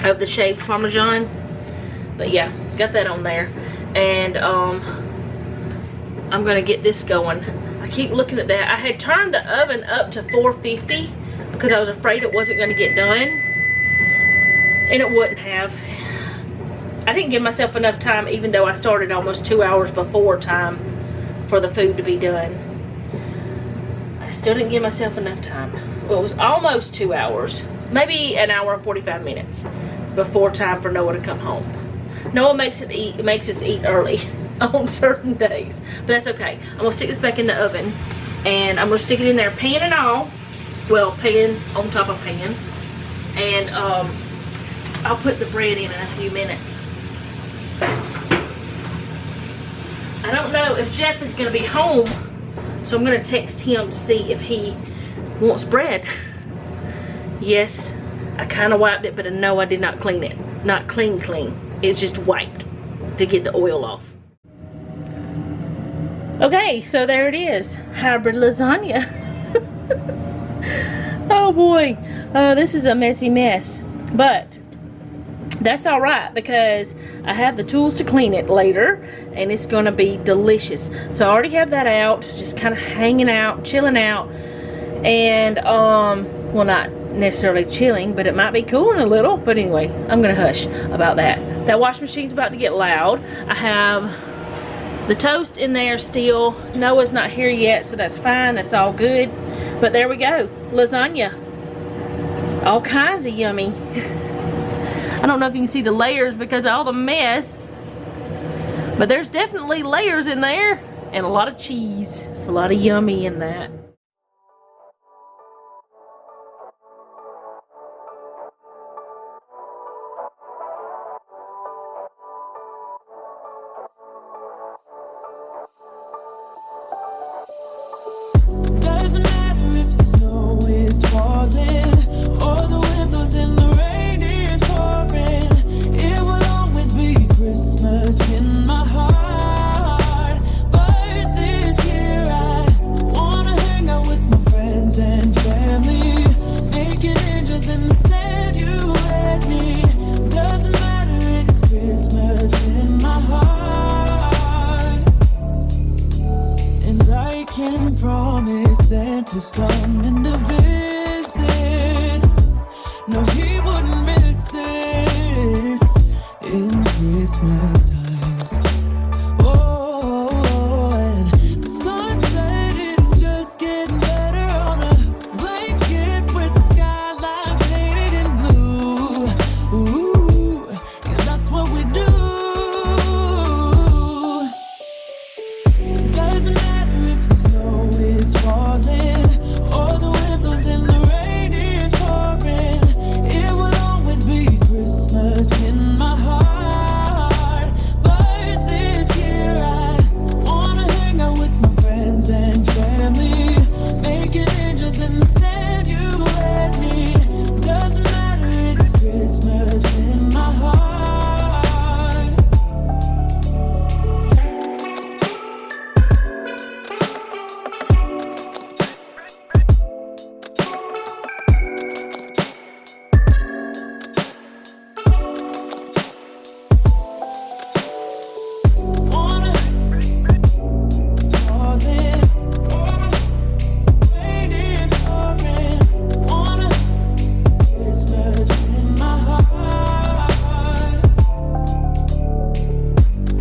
of the shaved Parmesan. But yeah, got that on there. And I'm gonna get this going. I keep looking at that. I had turned the oven up to 450 because I was afraid it wasn't gonna get done. And it wouldn't have. I didn't give myself enough time, even though I started almost 2 hours before time for the food to be done. I still didn't give myself enough time. Well, it was almost 2 hours, maybe an hour and 45 minutes before time for Noah to come home. Noah makes us eat early on certain days, but that's okay. I'm gonna stick this back in the oven, and I'm gonna stick it in there, pan and all. Well, pan on top of pan, and I'll put the bread in a few minutes. I don't know if Jeff is gonna be home, so I'm gonna text him to see if he wants bread. Yes, I kind of wiped it, but no, I did not clean it. Not clean. It's just wiped to get the oil off. Okay, so there it is. Hybrid lasagna. Oh boy, this is a messy mess. But that's all right because I have the tools to clean it later and it's gonna be delicious. So I already have that out, just kind of hanging out, chilling out, and well, not necessarily chilling, but it might be cooling a little. But anyway, I'm gonna hush about that. That washing machine's about to get loud. I have the toast in there still. Noah's not here yet, so that's fine, that's all good. But there we go, lasagna, all kinds of yummy. I don't know if you can see the layers because of all the mess, but there's definitely layers in there and a lot of cheese. It's a lot of yummy in that. Doesn't matter if the snow is falling or the windows in the rain is pouring. It will always be Christmas in my heart. But this year I wanna hang out with my friends and family, making angels in the sand. You and me. Doesn't matter, it is Christmas in my heart. And I can promise Santa's coming to visit. No, he wouldn't miss this in Christmas times. Oh, and the sunset is just getting better on a blanket with the skyline painted in blue. Ooh, yeah, that's what we do. Doesn't matter if the snow is falling or the windows in the rain is pouring. It will always be Christmas in my heart. But this year I wanna hang out with my friends and family, making angels in the sand. You and me. Doesn't matter, it is Christmas in my heart. Wanna fall in, rain is pouring. Wanna Christmas in my heart.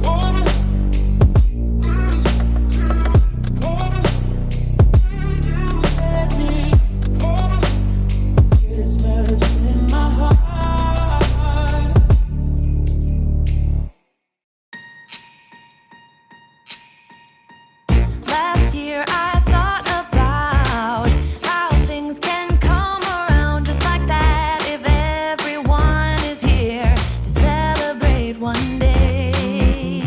Wanna let me. Christmas in my heart. Last year I thought about how things can come around just like that if everyone is here to celebrate one day.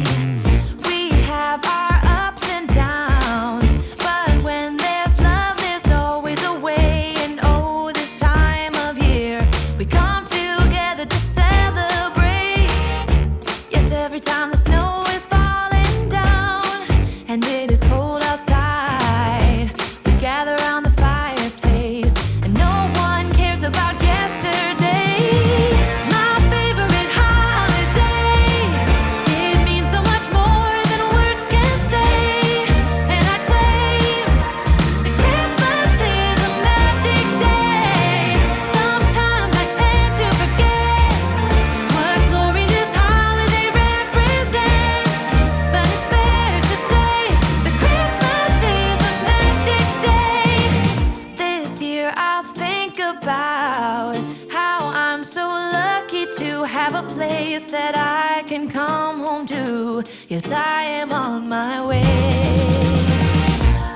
We have our ups and downs, but when there's love there's always a way. And oh, this time of year we come together to celebrate. Yes, every time the snow is falling down and it is cold outside, we gather around the fireplace and no one cares about yesterday. My favorite holiday, it means so much more than words can say. And I claim that Christmas is a magic day. Sometimes I tend to forget what glory this holiday represents, but it's fair to say that Christmas is a magic day. This year I'll think about how I'm so lucky to have a place that I can come home to. Yes, I am on my way.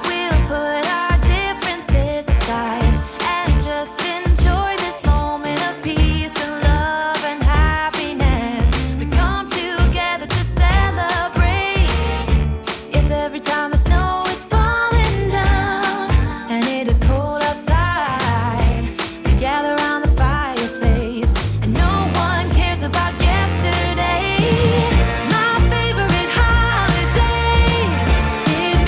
We'll put our differences aside and just enjoy this moment of peace and love and happiness. We come together to celebrate. Yes, every time the snow is falling down and it is cold outside, we gather around the fireplace and no one cares about yesterday. My favorite holiday, it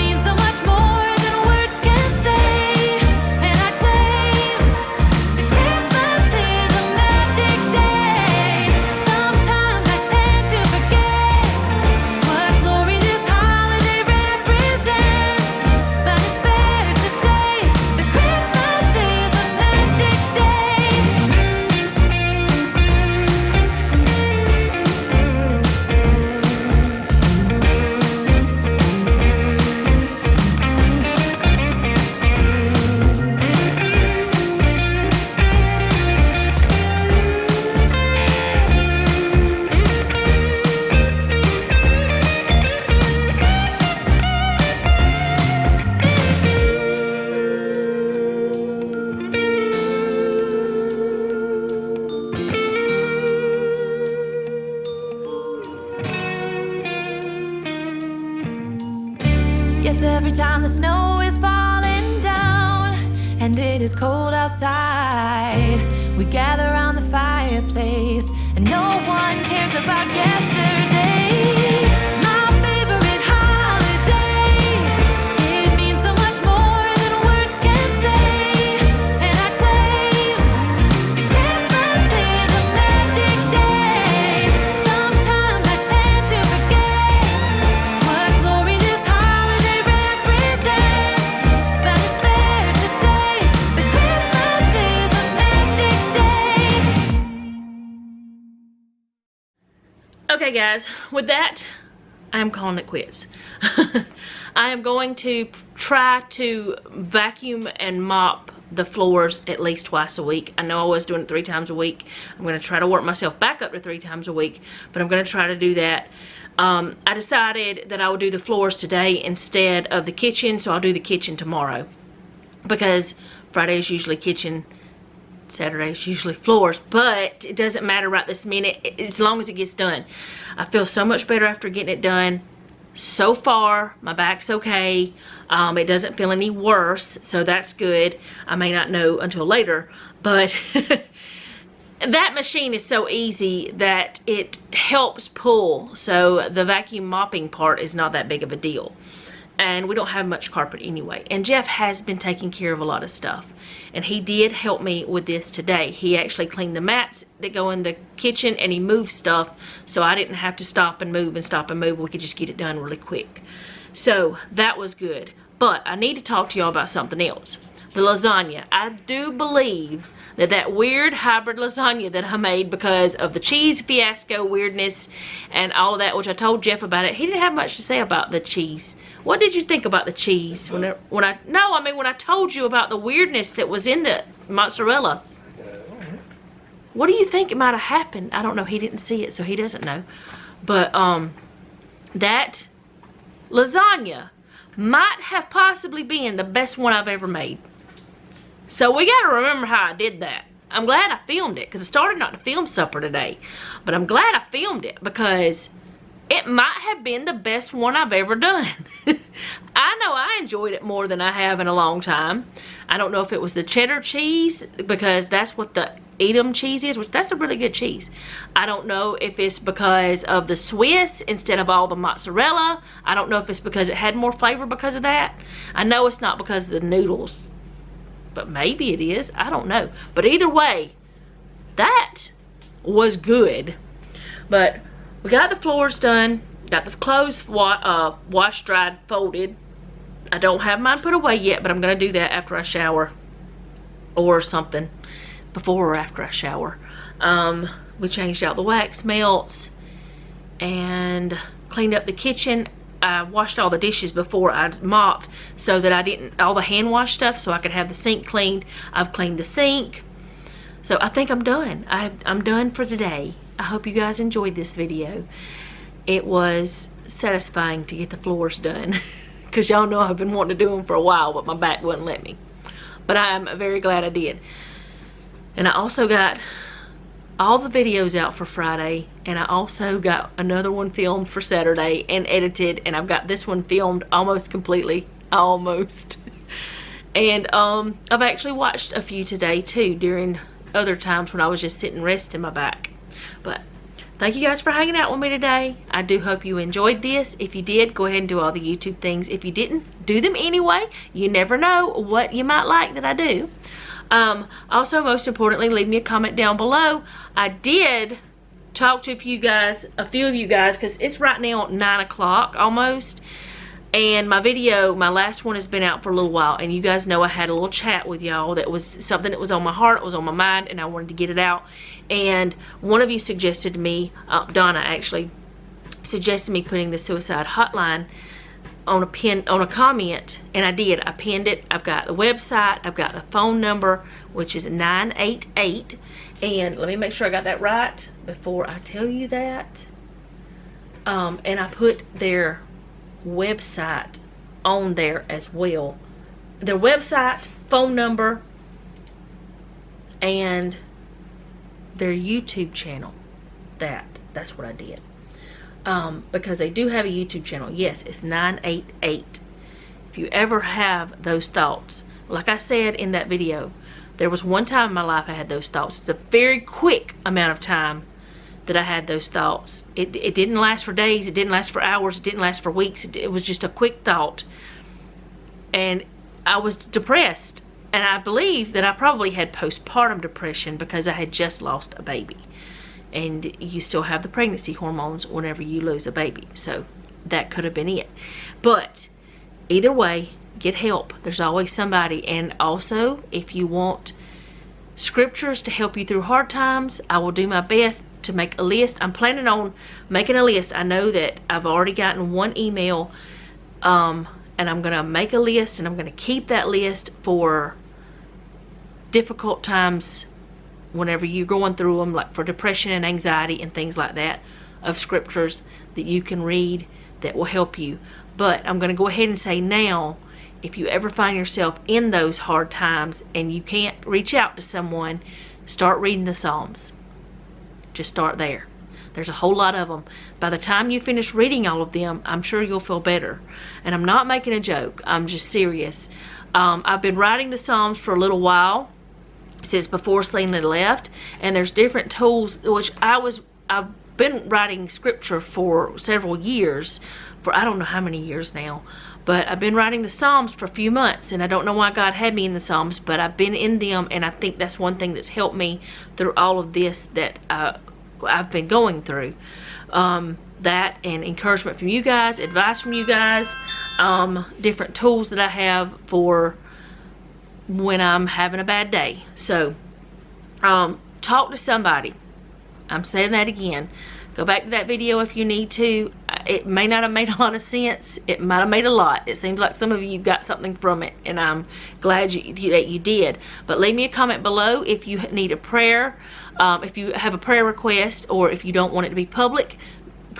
time the snow is falling down and it is cold outside, we gather around the fireplace and no one cares about yesterday. My favorite holiday, it means so much more than words can say. And I claim Christmas is a magic day. Sometimes I tend to forget what glory this holiday represents, but it's fair to say that Christmas is a magic day. Okay guys, with that, I'm calling it quits. I am going to try to vacuum and mop the floors at least twice a week. I know I was doing it 3 times a week. I'm going to try to work myself back up to 3 times a week, but I'm going to try to do that. I decided that I would do the floors today instead of the kitchen, so I'll do the kitchen tomorrow. Because Friday is usually kitchen, Saturday is usually floors, but it doesn't matter right this minute as long as it gets done. I feel so much better after getting it done. So far, my back's okay. It doesn't feel any worse, so that's good. I may not know until later, but that machine is so easy that it helps pull, so the vacuum mopping part is not that big of a deal. And we don't have much carpet anyway. And Jeff has been taking care of a lot of stuff. And he did help me with this today. He actually cleaned the mats that go in the kitchen and he moved stuff. So I didn't have to stop and move and stop and move. We could just get it done really quick. So that was good. But I need to talk to y'all about something else. The lasagna. I do believe that weird hybrid lasagna that I made because of the cheese fiasco weirdness and all of that, which I told Jeff about it. He didn't have much to say about the cheese. What did you think about the cheese when I told you about the weirdness that was in the mozzarella? What do you think it might have happened? I don't know. He didn't see it, so he doesn't know. But that lasagna might have possibly been the best one I've ever made. So we got to remember how I did that. I'm glad I filmed it because I started not to film supper today. But I'm glad I filmed it because it might have been the best one I've ever done. I know I enjoyed it more than I have in a long time. I don't know if it was the cheddar cheese, because that's what the Edam cheese is, which that's a really good cheese. I don't know if it's because of the Swiss instead of all the mozzarella. I don't know if it's because it had more flavor because of that. I know it's not because of the noodles, but maybe it is. I don't know. But either way, that was good. But we got the floors done, got the clothes washed, dried, folded. I don't have mine put away yet, but I'm going to do that after I shower or something, before or after I shower. We changed out the wax melts and cleaned up the kitchen. I washed all the dishes before I mopped so that I didn't, all the hand wash stuff, so I could have the sink cleaned. I've cleaned the sink. So I think I'm done. I'm done for today. I hope you guys enjoyed this video. It was satisfying to get the floors done because y'all know I've been wanting to do them for a while, but my back wouldn't let me. But I'm very glad I did. And I also got all the videos out for Friday, and I also got another one filmed for Saturday and edited, and I've got this one filmed almost completely. Almost. And I've actually watched a few today too during other times when I was just sitting resting my back. But thank you guys for hanging out with me today. I do hope you enjoyed this. If you did, go ahead and do all the YouTube things. If you didn't, do them anyway. You never know what you might like that I do. Also, most importantly, leave me a comment down below. I did talk to a few of you guys, because it's right now 9 o'clock almost. And my video, my last one, has been out for a little while, and you guys know I had a little chat with y'all that was something that was on my heart, it was on my mind, and I wanted to get it out. And one of you suggested to me, Donna actually, suggested me putting the suicide hotline on a comment, and I did. I pinned it. I've got the website, I've got the phone number, which is 988, and let me make sure I got that right before I tell you that. And I put their website on there as well. Their website, phone number, and their YouTube channel. That's what I did. Because they do have a YouTube channel. Yes, it's 988. if you ever have those thoughts, like I said in that video, there was one time in my life I had those thoughts. It's a very quick amount of time that I had those thoughts. It didn't last for days, it didn't last for hours, it didn't last for weeks. It was just a quick thought. And I was depressed. And I believe that I probably had postpartum depression because I had just lost a baby. And you still have the pregnancy hormones whenever you lose a baby. So that could have been it. But either way, get help. There's always somebody. And also, if you want scriptures to help you through hard times, I will do my best to make a list. I'm planning on making a list. I know that I've already gotten one email, and I'm gonna make a list, and I'm gonna keep that list for difficult times whenever you're going through them, like for depression and anxiety and things like that, of scriptures that you can read that will help you. But I'm gonna go ahead and say now, if you ever find yourself in those hard times and you can't reach out to someone, start reading the Psalms. Just start there. There's a whole lot of them. By the time you finish reading all of them, I'm sure you'll feel better. And I'm not making a joke. I'm just serious. I've been writing the Psalms for a little while, since before Snail left. And there's different tools, which I've been writing scripture for several years. For I don't know how many years now. But I've been writing the Psalms for a few months. And I don't know why God had me in the Psalms. But I've been in them. And I think that's one thing that's helped me through all of this that I've been going through. That and encouragement from you guys, advice from you guys, different tools that I have for when I'm having a bad day. So talk to somebody. I'm saying that again. Go back to that video if you need to. It may not have made a lot of sense. It might have made a lot. It seems like some of you got something from it, and I'm glad that you did. But leave me a comment below if you need a prayer, if you have a prayer request, or if you don't want it to be public.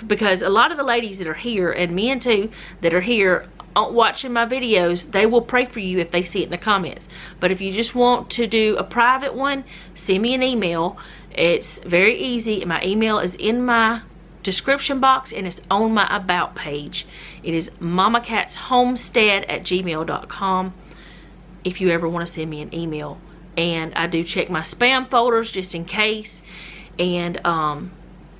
Because a lot of the ladies that are here, and men too, that are here watching my videos, they will pray for you if they see it in the comments. But if you just want to do a private one, send me an email. It's very easy. My email is in my description box, and it's on my about page. It is mamacatshomestead@gmail.com if you ever want to send me an email. And I do check my spam folders just in case. And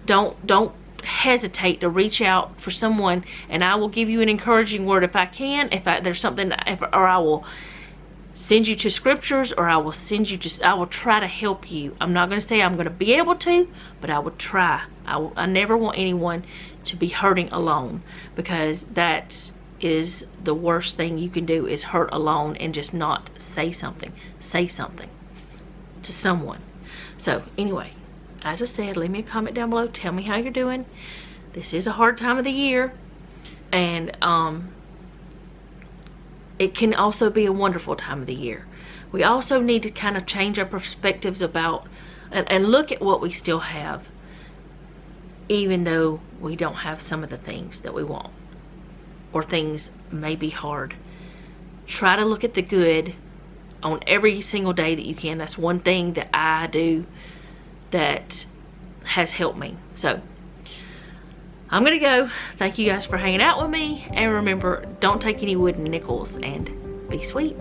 don't hesitate to reach out for someone, and I will give you an encouraging word if I can. There's something, or I will send you to scriptures, or I will try to help you. I'm not going to say I'm going to be able to, but I will try. I never want anyone to be hurting alone, because that is the worst thing you can do, is hurt alone and just not say something. Say something to someone. So anyway, as I said, leave me a comment down below. Tell me how you're doing. This is a hard time of the year, and it can also be a wonderful time of the year. We also need to kind of change our perspectives about and look at what we still have, even though we don't have some of the things that we want, or things may be hard. Try to look at the good on every single day that you can. That's one thing that I do that has helped me. So I'm gonna go. Thank you guys for hanging out with me, and remember, don't take any wooden nickels, and be sweet.